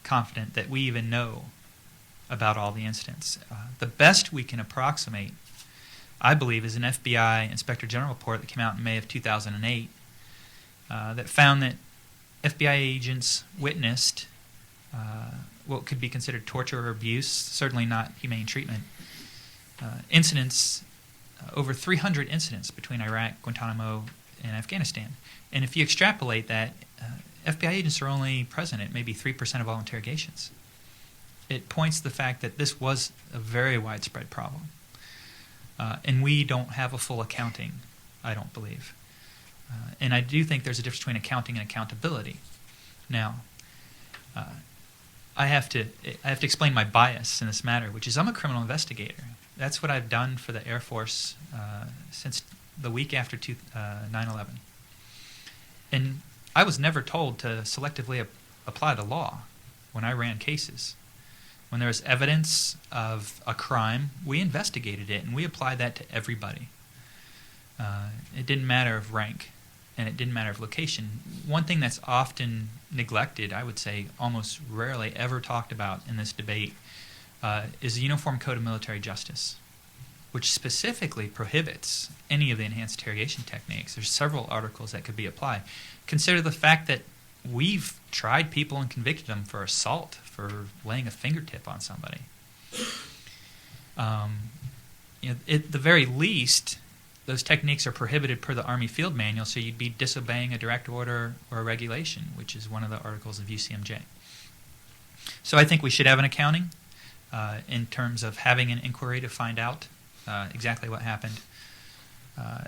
confident that we even know about all the incidents. The best we can approximate, I believe, is an FBI Inspector General report that came out in May of 2008 that found that FBI agents witnessed what could be considered torture or abuse, certainly not humane treatment, incidents, over 300 incidents between Iraq, Guantanamo, and Afghanistan. And if you extrapolate that, FBI agents are only present at maybe 3% of all interrogations. It points to the fact that this was a very widespread problem. And we don't have a full accounting, I don't believe. And I do think there's a difference between accounting and accountability. Now, I have to explain my bias in this matter, which is I'm a criminal investigator. That's what I've done for the Air Force since the week after 9/11. And I was never told to selectively apply the law when I ran cases. When there was evidence of a crime, we investigated it, and we applied that to everybody. It didn't matter of rank, and it didn't matter of location. One thing that's often neglected, I would say almost rarely ever talked about in this debate, is the Uniform Code of Military Justice, which specifically prohibits any of the enhanced interrogation techniques. There's several articles that could be applied. Consider the fact that we've tried people and convicted them for assault, for laying a fingertip on somebody. At the very least, those techniques are prohibited per the Army Field Manual, so you'd be disobeying a direct order or a regulation, which is one of the articles of UCMJ. So I think we should have an accounting in terms of having an inquiry to find out exactly what happened.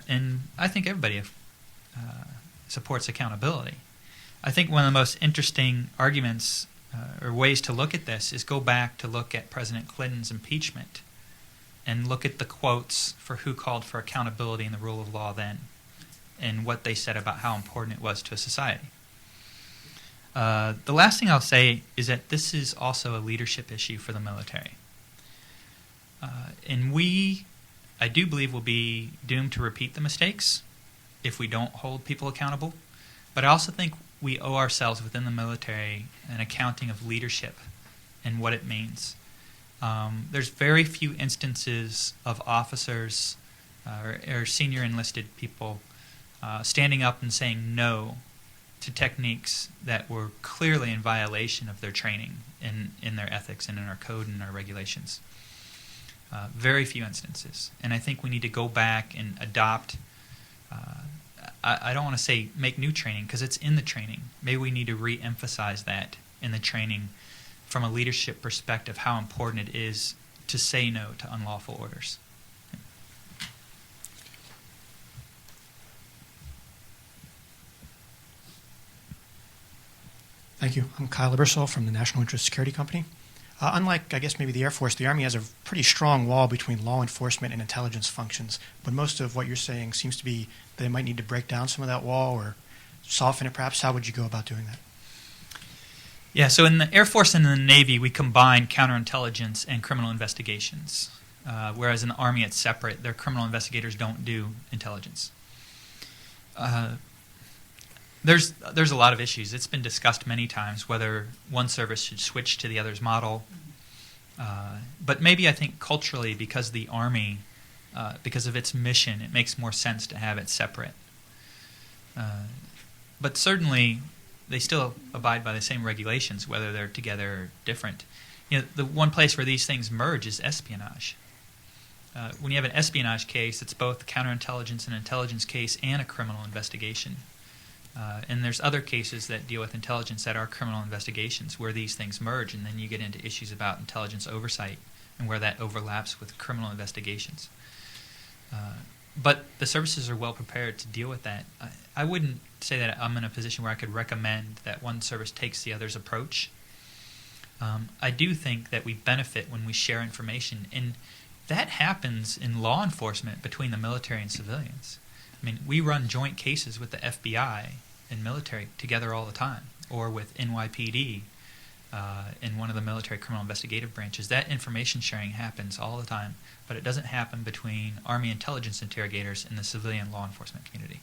And I think everybody supports accountability. I think one of the most interesting arguments or ways to look at this is go back to look at President Clinton's impeachment and look at the quotes for who called for accountability and the rule of law then and what they said about how important it was to a society. The last thing I'll say is that this is also a leadership issue for the military. And I do believe, will be doomed to repeat the mistakes if we don't hold people accountable. But I also think we owe ourselves within the military an accounting of leadership and what it means. There's very few instances of officers or senior enlisted people standing up and saying no to techniques that were clearly in violation of their training in their ethics and in our code and our regulations. Very few instances. And I think we need to go back and adopt, I don't want to say make new training because it's in the training. Maybe we need to re-emphasize that in the training from a leadership perspective, how important it is to say no to unlawful orders. Thank you. I'm Kyle Ebersol from the National Interest Security Company. Unlike, I guess, maybe the Air Force, the Army has a pretty strong wall between law enforcement and intelligence functions. But most of what you're saying seems to be that they might need to break down some of that wall or soften it, perhaps. How would you go about doing that? Yeah, so in the Air Force and in the Navy, we combine counterintelligence and criminal investigations, whereas in the Army it's separate. Their criminal investigators don't do intelligence. There's a lot of issues. It's been discussed many times whether one service should switch to the other's model. But maybe I think culturally, because the Army, because of its mission, it makes more sense to have it separate. But certainly, they still abide by the same regulations, whether they're together or different. The one place where these things merge is espionage. When you have an espionage case, it's both a counterintelligence and intelligence case and a criminal investigation. And there's other cases that deal with intelligence that are criminal investigations where these things merge, and then you get into issues about intelligence oversight and where that overlaps with criminal investigations. But the services are well prepared to deal with that. I wouldn't say that I'm in a position where I could recommend that one service takes the other's approach. I do think that we benefit when we share information, and that happens in law enforcement between the military and civilians. I mean, we run joint cases with the FBI and military together all the time, or with NYPD in one of the military criminal investigative branches, that information sharing happens all the time, but it doesn't happen between Army intelligence interrogators and the civilian law enforcement community.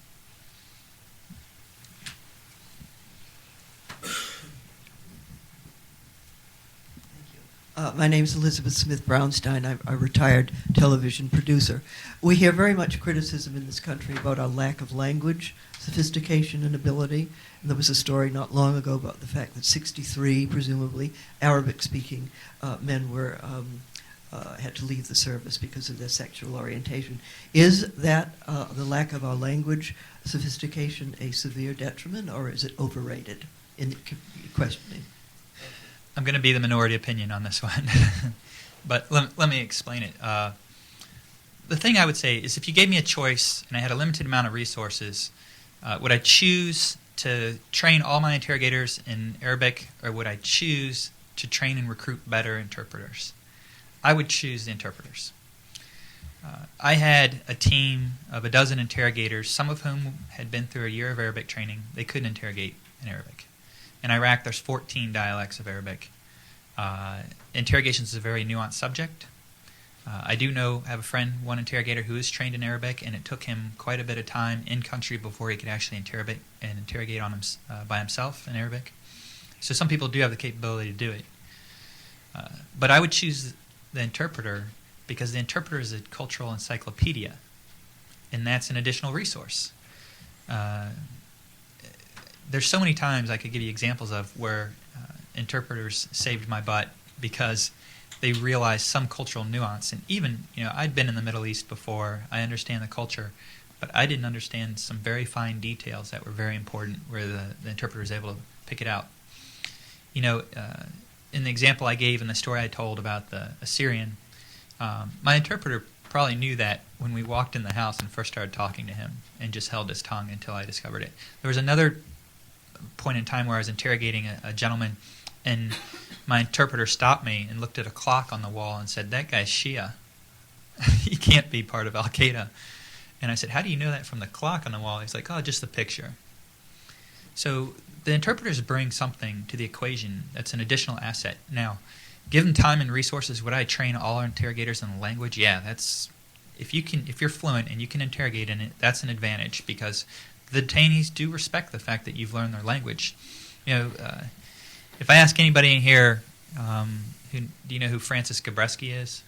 My name is Elizabeth Smith Brownstein. I'm a retired television producer. We hear very much criticism in this country about our lack of language, sophistication, and ability. And there was a story not long ago about the fact that 63, presumably, Arabic-speaking men were had to leave the service because of their sexual orientation. Is that the lack of our language, sophistication, a severe detriment, or is it overrated in questioning? I'm going to be the minority opinion on this one, but let me explain it. The thing I would say is if you gave me a choice and I had a limited amount of resources, would I choose to train all my interrogators in Arabic, or would I choose to train and recruit better interpreters? I would choose the interpreters. I had a team of 12 interrogators, some of whom had been through a year of Arabic training. They couldn't interrogate in Arabic. In Iraq, there's 14 dialects of Arabic. Interrogations is a very nuanced subject. I do have a friend, one interrogator, who is trained in Arabic, and it took him quite a bit of time in country before he could actually interrogate on by himself in Arabic. So some people do have the capability to do it. But I would choose the interpreter because the interpreter is a cultural encyclopedia, and that's an additional resource. There's so many times I could give you examples of where interpreters saved my butt because they realized some cultural nuance. And even, I'd been in the Middle East before. I understand the culture, but I didn't understand some very fine details that were very important where the interpreter was able to pick it out. In the example I gave in the story I told about the Assyrian, my interpreter probably knew that when we walked in the house and first started talking to him and just held his tongue until I discovered it. There was another point in time where I was interrogating a gentleman, and my interpreter stopped me and looked at a clock on the wall and said, "That guy's Shia. He can't be part of al-Qaeda." And I said, "How do you know that from the clock on the wall?" He's like, "Oh, just the picture." So the interpreters bring something to the equation that's an additional asset. Now, given time and resources, would I train all our interrogators in the language? Yeah, that's if you're fluent and you can interrogate in it, that's an advantage because the detainees do respect the fact that you've learned their language. If I ask anybody in here, do you know who Francis Gabreski is?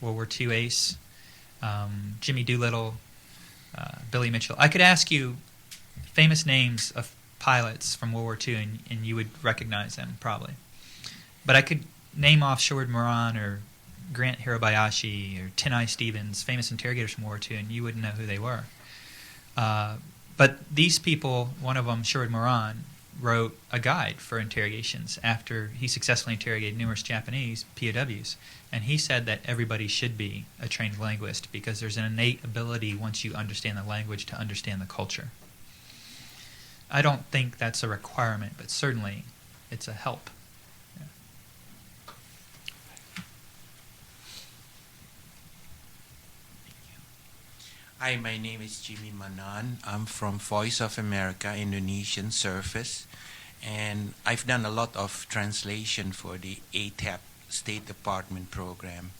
World War II ace, Jimmy Doolittle, Billy Mitchell. I could ask you famous names of pilots from World War II, and you would recognize them probably. But I could name off Sherwood Moran or Grant Hirabayashi or Taney Stevens, famous interrogators from World War II, and you wouldn't know who they were. But these people, one of them, Sherwood Moran, wrote a guide for interrogations after he successfully interrogated numerous Japanese POWs. And he said that everybody should be a trained linguist because there's an innate ability once you understand the language to understand the culture. I don't think that's a requirement, but certainly it's a help. Hi, my name is Jimmy Manan. I'm from Voice of America, Indonesian service, and I've done a lot of translation for the ATAP State Department program.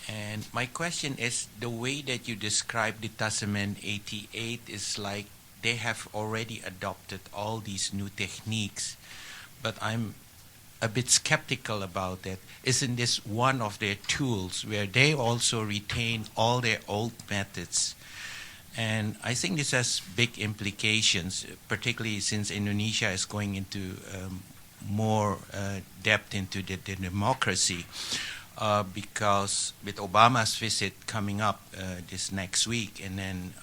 And my question is, the way that you describe Detachment 88 is like they have already adopted all these new techniques, but I'm a bit skeptical about that. Isn't this one of their tools where they also retain all their old methods? And I think this has big implications, particularly since Indonesia is going into more depth into the democracy, because with Obama's visit coming up this next week, and then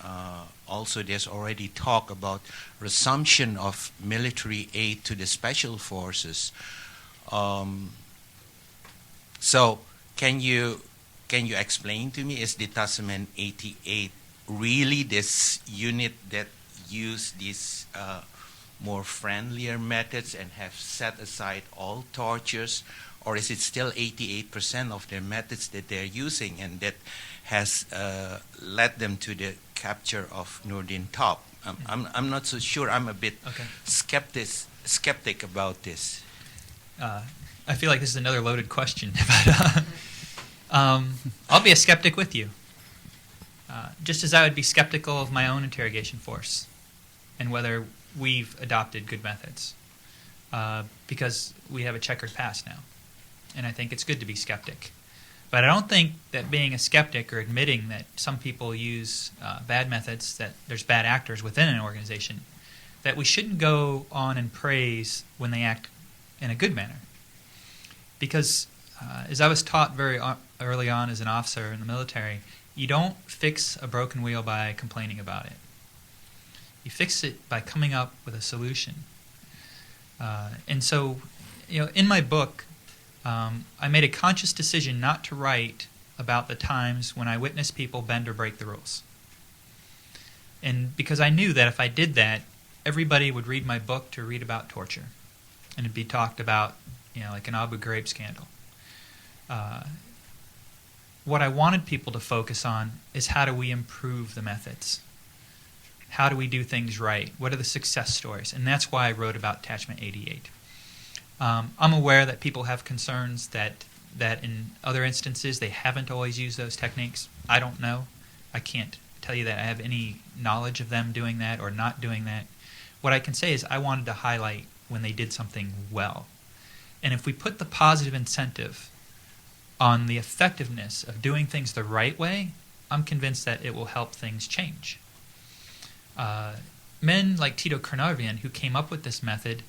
also there's already talk about resumption of military aid to the special forces. So can you explain to me, is Detachment 88 really this unit that use these more friendlier methods and have set aside all tortures, or is it still 88% of their methods that they're using and that has led them to the capture of Nurdin Top? I'm not so sure. I'm a bit skeptic about this. I feel like this is another loaded question, but I'll be a skeptic with you. Just as I would be skeptical of my own interrogation force and whether we've adopted good methods, because we have a checkered past now. And I think it's good to be skeptic. But I don't think that being a skeptic or admitting that some people use bad methods, that there's bad actors within an organization, that we shouldn't go on and praise when they act in a good manner. Because as I was taught very early on as an officer in the military, you don't fix a broken wheel by complaining about it. You fix it by coming up with a solution. And so, in my book, I made a conscious decision not to write about the times when I witnessed people bend or break the rules. And because I knew that if I did that, everybody would read my book to read about torture. And it'd be talked about, like an Abu Ghraib scandal. What I wanted people to focus on is how do we improve the methods? How do we do things right? What are the success stories? And that's why I wrote about Attachment 88. I'm aware that people have concerns that in other instances they haven't always used those techniques. I don't know. I can't tell you that I have any knowledge of them doing that or not doing that. What I can say is I wanted to highlight when they did something well. And if we put the positive incentive on the effectiveness of doing things the right way, I'm convinced that it will help things change. Men like Tito Carnarvon, who came up with this method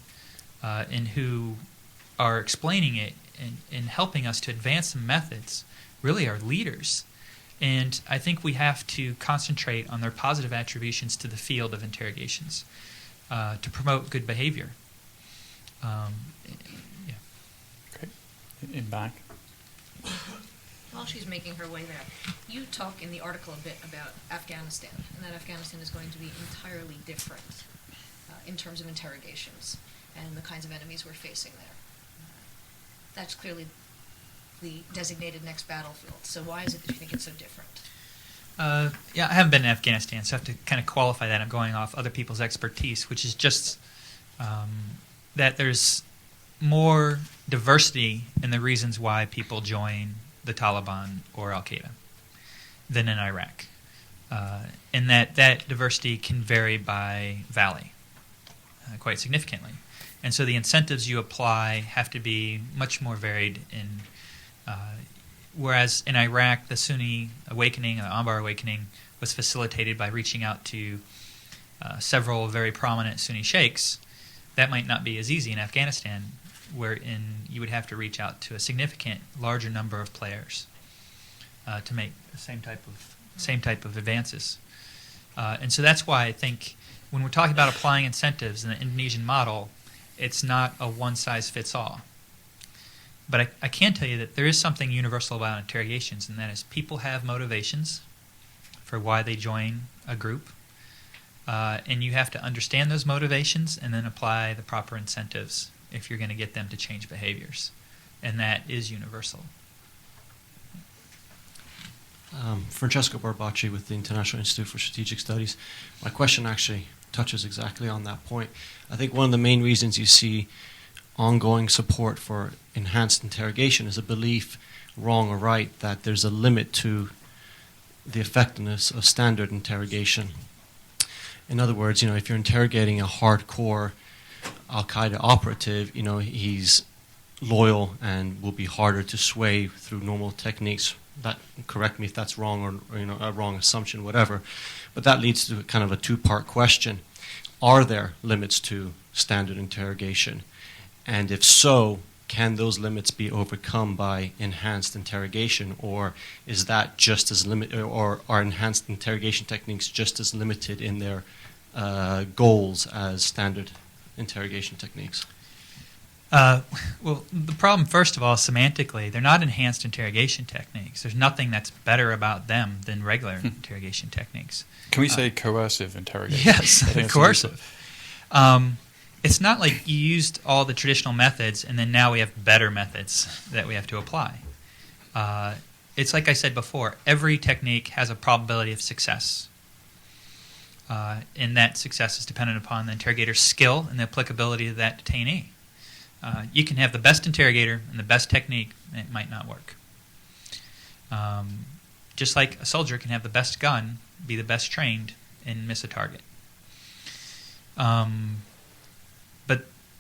and who are explaining it and helping us to advance the methods, really are leaders. And I think we have to concentrate on their positive attributions to the field of interrogations to promote good behavior. Great. In back. While she's making her way there, you talk in the article a bit about Afghanistan, and that Afghanistan is going to be entirely different in terms of interrogations and the kinds of enemies we're facing there. That's clearly the designated next battlefield. So why is it that you think it's so different? Yeah, I haven't been in Afghanistan, so I have to kind of qualify that. I'm going off other people's expertise, which is just that there's more diversity in the reasons why people join the Taliban or al-Qaeda than in Iraq. And that diversity can vary by valley quite significantly. And so the incentives you apply have to be much more varied. Whereas in Iraq, the Sunni awakening, the Anbar awakening, was facilitated by reaching out to several very prominent Sunni sheikhs. That might not be as easy in Afghanistan, wherein you would have to reach out to a significant larger number of players to make the same type of advances. And so that's why I think when we're talking about applying incentives in the Indonesian model, it's not a one-size-fits-all. But I can tell you that there is something universal about interrogations, and that is people have motivations for why they join a group. And you have to understand those motivations and then apply the proper incentives if you're going to get them to change behaviors. And that is universal. Francesco Barbacci with the International Institute for Strategic Studies. My question actually touches exactly on that point. I think one of the main reasons you see ongoing support for enhanced interrogation is a belief, wrong or right, that there's a limit to the effectiveness of standard interrogation. In other words, if you're interrogating a hardcore al-Qaeda operative, he's loyal and will be harder to sway through normal techniques. Correct me if that's wrong or a wrong assumption, whatever. But that leads to kind of a two-part question. Are there limits to standard interrogation? And if so, can those limits be overcome by enhanced interrogation, or is that just as limited, or are enhanced interrogation techniques just as limited in their goals as standard interrogation techniques? Well, the problem, first of all, is semantically, they're not enhanced interrogation techniques. There's nothing that's better about them than regular interrogation techniques. Can we say coercive interrogation? Yes, coercive. It's not like you used all the traditional methods and then now we have better methods that we have to apply. It's like I said before, every technique has a probability of success. And that success is dependent upon the interrogator's skill and the applicability of that detainee. You can have the best interrogator and the best technique, and it might not work. Just like a soldier can have the best gun, be the best trained, and miss a target.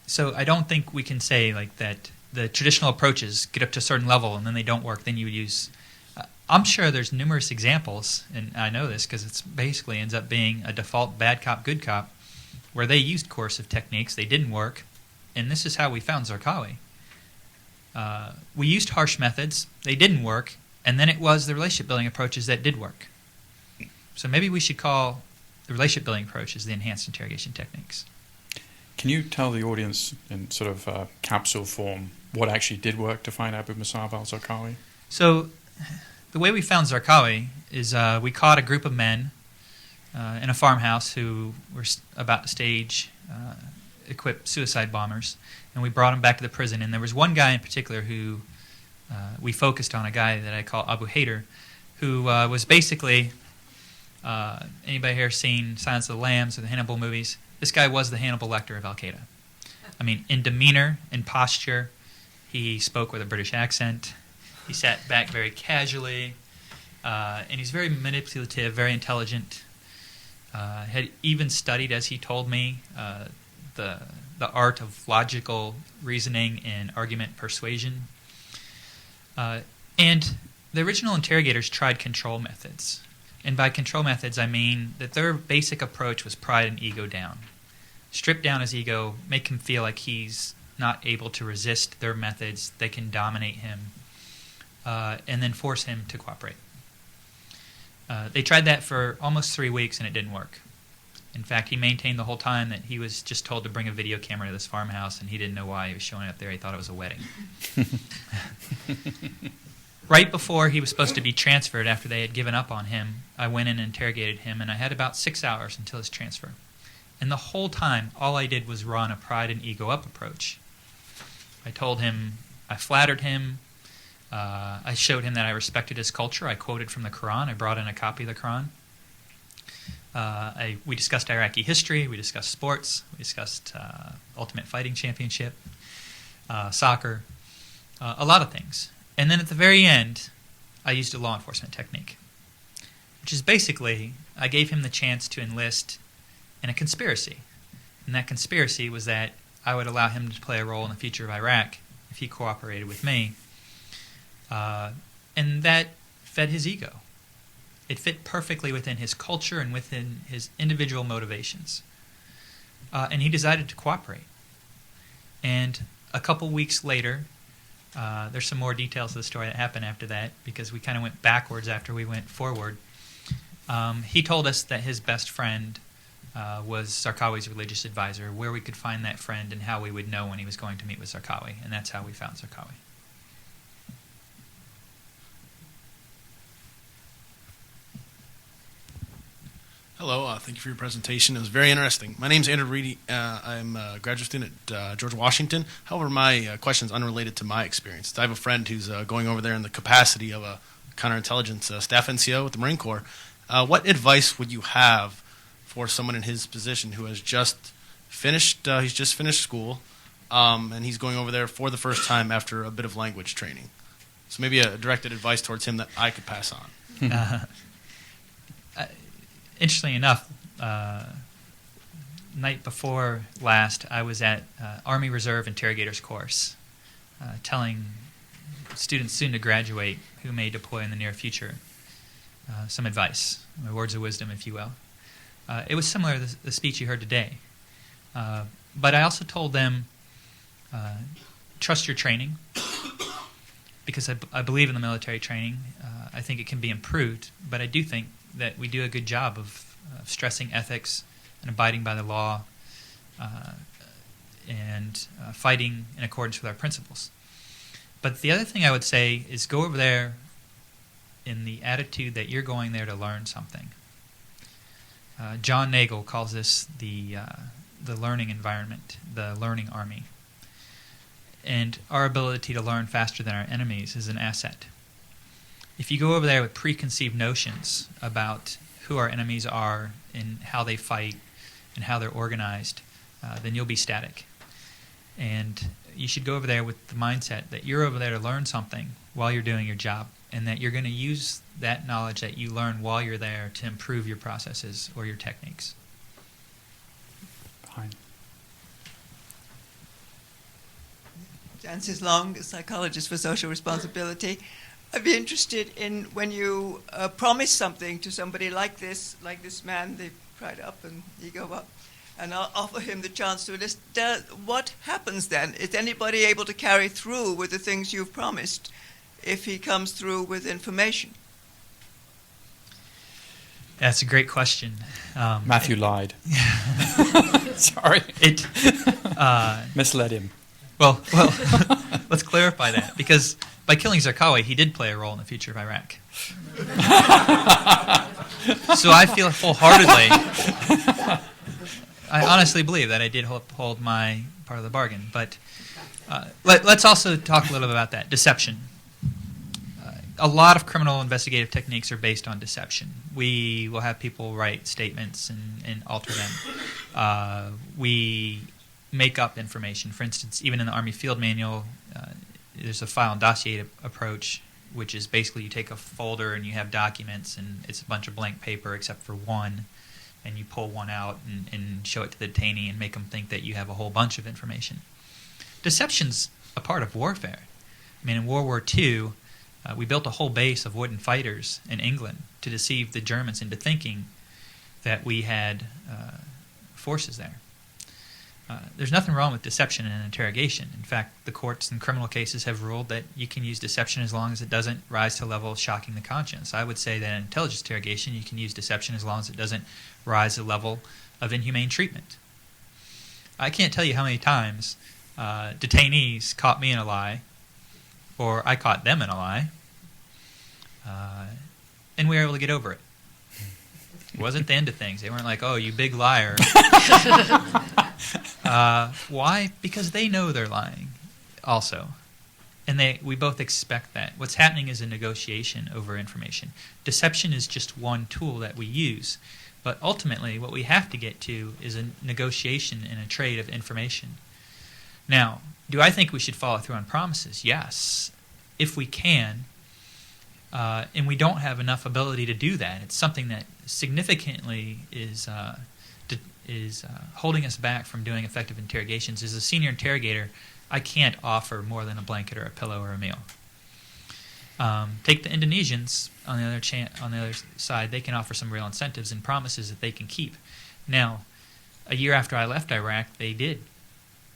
So I don't think we can say like that the traditional approaches get up to a certain level and then they don't work, then you would use... I'm sure there's numerous examples, and I know this because it's basically ends up being a default bad cop, good cop, where they used coercive techniques, they didn't work, and this is how we found Zarqawi. We used harsh methods, they didn't work, and then it was the relationship building approaches that did work. So maybe we should call the relationship building approaches the enhanced interrogation techniques. Can you tell the audience in sort of capsule form what actually did work to find Abu Musab al-Zarqawi? So the way we found Zarqawi is we caught a group of men in a farmhouse who were about to stage equipped suicide bombers, and we brought them back to the prison. And there was one guy in particular who we focused on, a guy that I call Abu Hader, who was basically, anybody here seen Silence of the Lambs or the Hannibal movies? This guy was the Hannibal Lecter of al-Qaeda. I mean, in demeanor, in posture, he spoke with a British accent. He sat back very casually, and he's very manipulative, very intelligent. Had even studied, as he told me, the art of logical reasoning and argument persuasion. And the original interrogators tried control methods. And by control methods, I mean that their basic approach was pride and ego down. Strip down his ego, make him feel like he's not able to resist their methods, they can dominate him, and then force him to cooperate. They tried that for almost 3 weeks and it didn't work. In fact, he maintained the whole time that he was just told to bring a video camera to this farmhouse and he didn't know why he was showing up there. He thought it was a wedding. Right before he was supposed to be transferred, after they had given up on him, I went in and interrogated him, and I had about 6 hours until his transfer. And the whole time, all I did was run a pride and ego up approach. I told him, I flattered him, I showed him that I respected his culture, I quoted from the Quran, I brought in a copy of the Quran. We discussed Iraqi history, we discussed sports, we discussed Ultimate Fighting Championship, soccer, a lot of things. And then at the very end, I used a law enforcement technique, which is basically, I gave him the chance to enlist in a conspiracy. And that conspiracy was that I would allow him to play a role in the future of Iraq if he cooperated with me. And that fed his ego. It fit perfectly within his culture and within his individual motivations. And he decided to cooperate. And a couple weeks later, there's some more details of the story that happened after that because we kind of went backwards after we went forward. He told us that his best friend was Zarqawi's religious advisor, where we could find that friend and how we would know when he was going to meet with Zarqawi, and that's how we found Zarqawi. Hello, thank you for your presentation. It was very interesting. My name is Andrew Reedy. I'm a graduate student at George Washington. However, my question is unrelated to my experience. I have a friend who's going over there in the capacity of a counterintelligence staff NCO with the Marine Corps. What advice would you have for someone in his position who has just finished school, and he's going over there for the first time after a bit of language training? So maybe a directed advice towards him that I could pass on. Interestingly enough, night before last, I was at Army Reserve Interrogators course, telling students soon to graduate who may deploy in the near future some advice, words of wisdom, if you will. It was similar to the speech you heard today. But I also told them, trust your training, because I believe in the military training. I think it can be improved, but I do think that we do a good job of stressing ethics and abiding by the law and fighting in accordance with our principles. But the other thing I would say is go over there in the attitude that you're going there to learn something. John Nagel calls this the learning environment, the learning army. And our ability to learn faster than our enemies is an asset. If you go over there with preconceived notions about who our enemies are and how they fight and how they're organized, then you'll be static. And you should go over there with the mindset that you're over there to learn something while you're doing your job, and that you're going to use that knowledge that you learn while you're there to improve your processes or your techniques. Behind. Francis Long, psychologist for social responsibility. I'd be interested in when you promise something to somebody like this man, they pride up and you go up, and I'll offer him the chance to list. What happens then? Is anybody able to carry through with the things you've promised if he comes through with information? That's a great question. Matthew lied. Sorry. Misled him. Well, let's clarify that, because by killing Zarqawi, he did play a role in the future of Iraq. So I feel wholeheartedly, I honestly believe that I did hold my part of the bargain. But let's also talk a little bit about that, deception. A lot of criminal investigative techniques are based on deception. We will have people write statements and alter them. We make up information. For instance, even in the Army Field Manual, there's a file and dossier approach, which is basically you take a folder and you have documents, and it's a bunch of blank paper except for one, and you pull one out and show it to the detainee and make them think that you have a whole bunch of information. Deception's a part of warfare. I mean, in World War II, we built a whole base of wooden fighters in England to deceive the Germans into thinking that we had forces there. There's nothing wrong with deception in an interrogation. In fact, the courts in criminal cases have ruled that you can use deception as long as it doesn't rise to the level of shocking the conscience. I would say that in intelligence interrogation, you can use deception as long as it doesn't rise to the level of inhumane treatment. I can't tell you how many times detainees caught me in a lie, or I caught them in a lie, and we were able to get over it. It wasn't the end of things. They weren't like, "Oh, you big liar." Why? Because they know they're lying also. And we both expect that. What's happening is a negotiation over information. Deception is just one tool that we use. But ultimately, what we have to get to is a negotiation and a trade of information. Now, do I think we should follow through on promises? Yes, if we can. And we don't have enough ability to do that. It's something that significantly is holding us back from doing effective interrogations. As a senior interrogator, I can't offer more than a blanket or a pillow or a meal. Take the Indonesians on the other side. They can offer some real incentives and promises that they can keep. Now, a year after I left Iraq, they did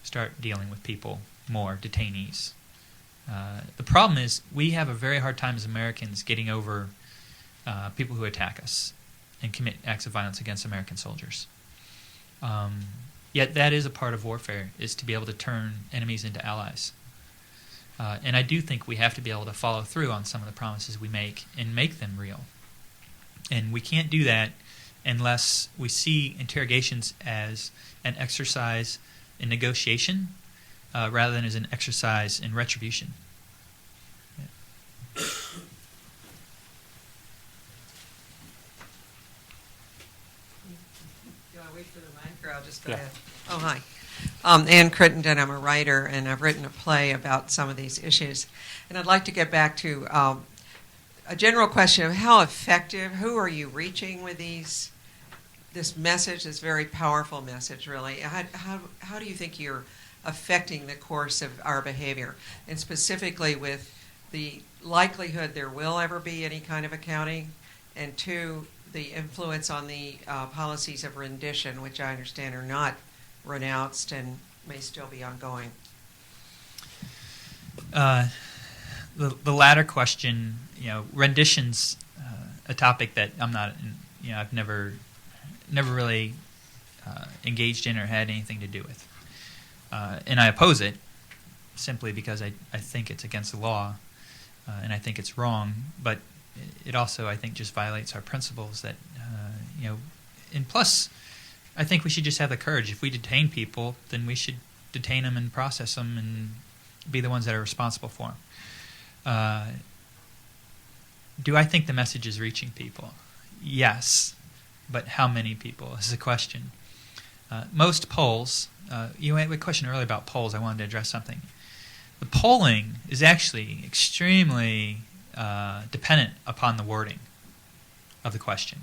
start dealing with people more, detainees. The problem is we have a very hard time as Americans getting over people who attack us and commit acts of violence against American soldiers. Yet that is a part of warfare, is to be able to turn enemies into allies. And I do think we have to be able to follow through on some of the promises we make and make them real. And we can't do that unless we see interrogations as an exercise in negotiation rather than as an exercise in retribution. Yeah. Wait for the mic, or I'll just go ahead. Oh, hi. Ann Crittenden. I'm a writer, and I've written a play about some of these issues. And I'd like to get back to a general question of how effective, who are you reaching with this message, this very powerful message, really? How do you think you're affecting the course of our behavior? And specifically with the likelihood there will ever be any kind of accounting, and two, the influence on the policies of rendition, which I understand are not renounced and may still be ongoing. The latter question, rendition's a topic that I'm not, I've never really engaged in or had anything to do with, and I oppose it simply because I think it's against the law, and I think it's wrong, but it also, I think, just violates our principles that, and plus, I think we should just have the courage. If we detain people, then we should detain them and process them and be the ones that are responsible for them. Do I think the message is reaching people? Yes, but how many people is the question. most polls, you had a question earlier about polls. I wanted to address something. The polling is actually extremely dependent upon the wording of the question.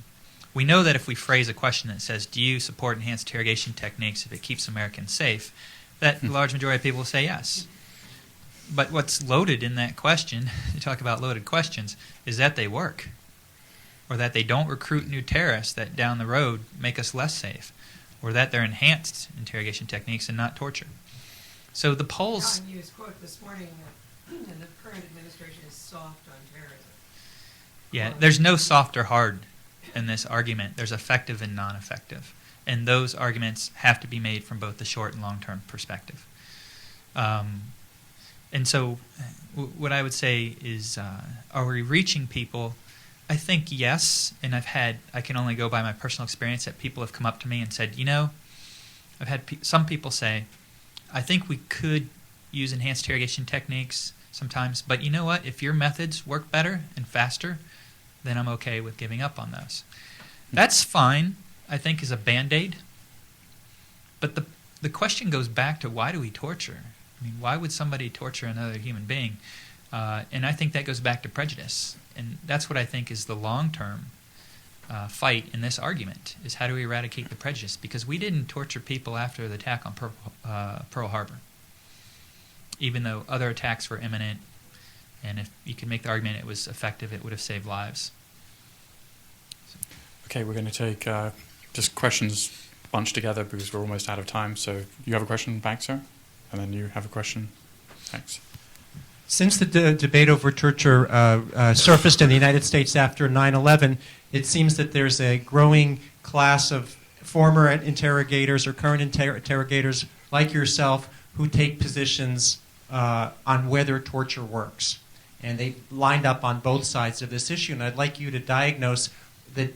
We know that if we phrase a question that says, do you support enhanced interrogation techniques if it keeps Americans safe, that the large majority of people will say yes. But what's loaded in that question, you talk about loaded questions, is that they work. Or that they don't recruit new terrorists that down the road make us less safe. Or that they're enhanced interrogation techniques and not torture. So the polls... John Hughes quote this morning, and the current administration is soft on terrorism. Yeah, there's no soft or hard in this argument. There's effective and non-effective. And those arguments have to be made from both the short and long-term perspective. And so what I would say is, are we reaching people? I think yes, and I can only go by my personal experience that people have come up to me and said, I've had some people say, I think we could use enhanced interrogation techniques sometimes, but you know what? If your methods work better and faster, then I'm okay with giving up on those. That's fine, I think, as a Band-Aid. But the question goes back to, why do we torture? I mean, why would somebody torture another human being? And I think that goes back to prejudice. And that's what I think is the long-term fight in this argument, is how do we eradicate the prejudice? Because we didn't torture people after the attack on Pearl Harbor, even though other attacks were imminent. And if you could make the argument it was effective, it would have saved lives. Okay, we're going to take just questions bunched together because we're almost out of time. So you have a question back, sir? And then you have a question. Thanks. Since the debate over torture surfaced in the United States after 9/11, it seems that there's a growing class of former interrogators or current interrogators like yourself who take positions on whether torture works. And they lined up on both sides of this issue. And I'd like you to diagnose the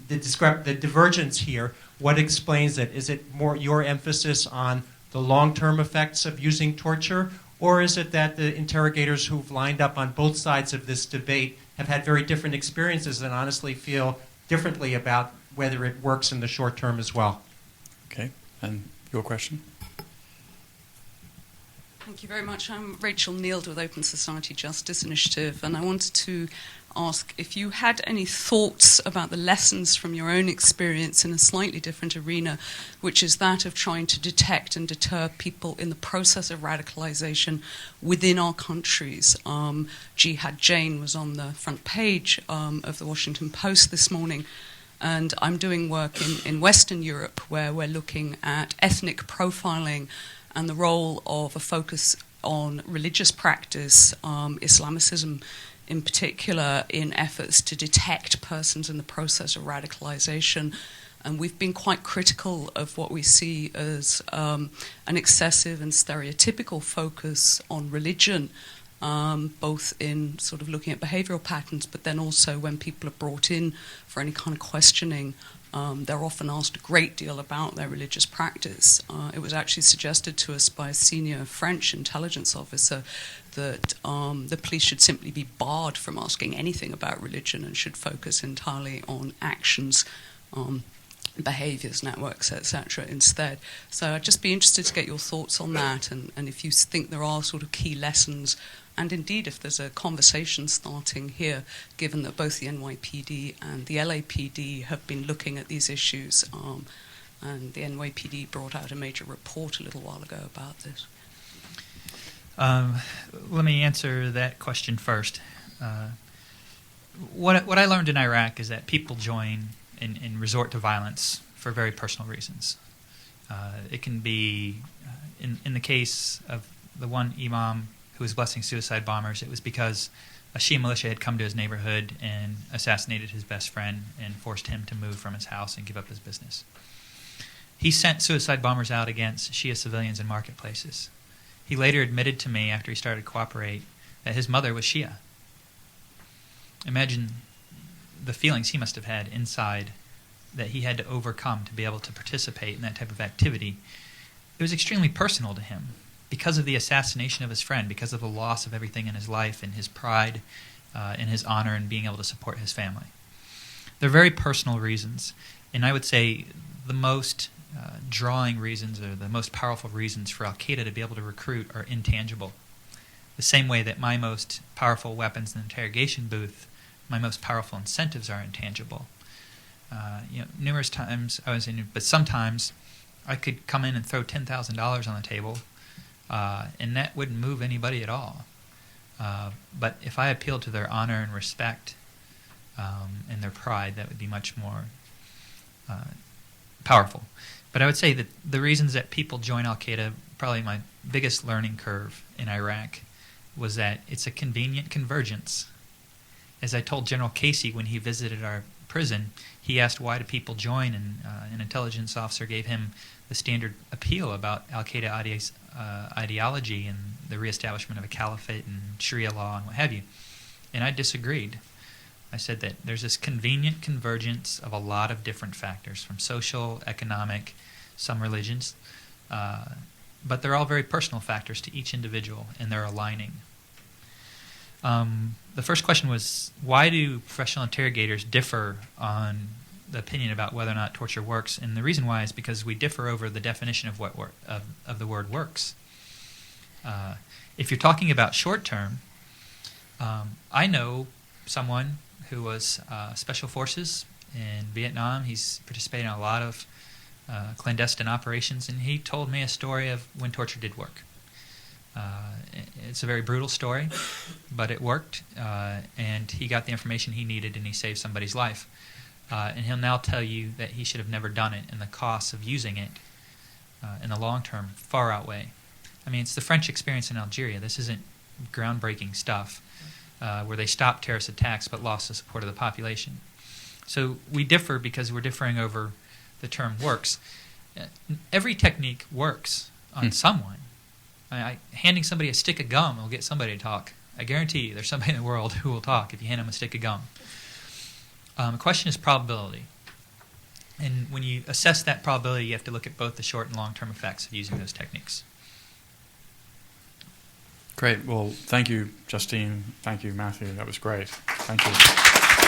divergence here. What explains it? Is it more your emphasis on the long-term effects of using torture, or is it that the interrogators who've lined up on both sides of this debate have had very different experiences and honestly feel differently about whether it works in the short term as well? Okay, and your question? Thank you very much. I'm Rachel Neild with Open Society Justice Initiative, and I wanted to ask if you had any thoughts about the lessons from your own experience in a slightly different arena, which is that of trying to detect and deter people in the process of radicalization within our countries. Jihad Jain was on the front page of the Washington Post this morning, and I'm doing work in Western Europe where we're looking at ethnic profiling and the role of a focus on religious practice, Islamicism in particular, in efforts to detect persons in the process of radicalization. And we've been quite critical of what we see as an excessive and stereotypical focus on religion, both in sort of looking at behavioral patterns, but then also when people are brought in for any kind of questioning, they're often asked a great deal about their religious practice. It was actually suggested to us by a senior French intelligence officer that the police should simply be barred from asking anything about religion and should focus entirely on actions, behaviours, networks, etc. instead. So I'd just be interested to get your thoughts on that, and if you think there are sort of key lessons, and indeed if there's a conversation starting here, given that both the NYPD and the LAPD have been looking at these issues, and the NYPD brought out a major report a little while ago about this. Let me answer that question first. What I learned in Iraq is that people join and resort to violence for very personal reasons. It can be, in the case of the one imam who was blessing suicide bombers, it was because a Shia militia had come to his neighborhood and assassinated his best friend and forced him to move from his house and give up his business. He sent suicide bombers out against Shia civilians in marketplaces. He later admitted to me, after he started to cooperate, that his mother was Shia. Imagine the feelings he must have had inside that he had to overcome to be able to participate in that type of activity. It was extremely personal to him because of the assassination of his friend, because of the loss of everything in his life and his pride and his honor and being able to support his family. They're very personal reasons, and I would say the most drawing reasons or the most powerful reasons for al-Qaeda to be able to recruit are intangible. The same way that my most powerful weapons in the interrogation booth, my most powerful incentives are intangible. Numerous times I was in, but sometimes I could come in and throw $10,000 on the table, and that wouldn't move anybody at all. But if I appealed to their honor and respect and their pride, that would be much more powerful. But I would say that the reasons that people join al-Qaeda, probably my biggest learning curve in Iraq, was that it's a convenient convergence. As I told General Casey when he visited our prison, he asked why do people join, and an intelligence officer gave him the standard appeal about al-Qaeda ideology and the reestablishment of a caliphate and Sharia law and what have you. And I disagreed. I said that there's this convenient convergence of a lot of different factors, from social, economic, some religions, but they're all very personal factors to each individual, and they're aligning. The first question was, why do professional interrogators differ on the opinion about whether or not torture works? And the reason why is because we differ over the definition of what of the word works. If you're talking about short term, I know someone who was Special Forces in Vietnam. He's participated in a lot of clandestine operations, and he told me a story of when torture did work. It's a very brutal story, but it worked, and he got the information he needed, and he saved somebody's life. And he'll now tell you that he should have never done it, and the costs of using it in the long term far outweigh. I mean, it's the French experience in Algeria. This isn't groundbreaking stuff where they stopped terrorist attacks but lost the support of the population. So we differ because we're differing over the term works. Every technique works on someone. Handing somebody a stick of gum will get somebody to talk. I guarantee you there's somebody in the world who will talk if you hand them a stick of gum. The question is probability. And when you assess that probability, you have to look at both the short and long-term effects of using those techniques. Great. Well, thank you, Justine. Thank you, Matthew. That was great. Thank you.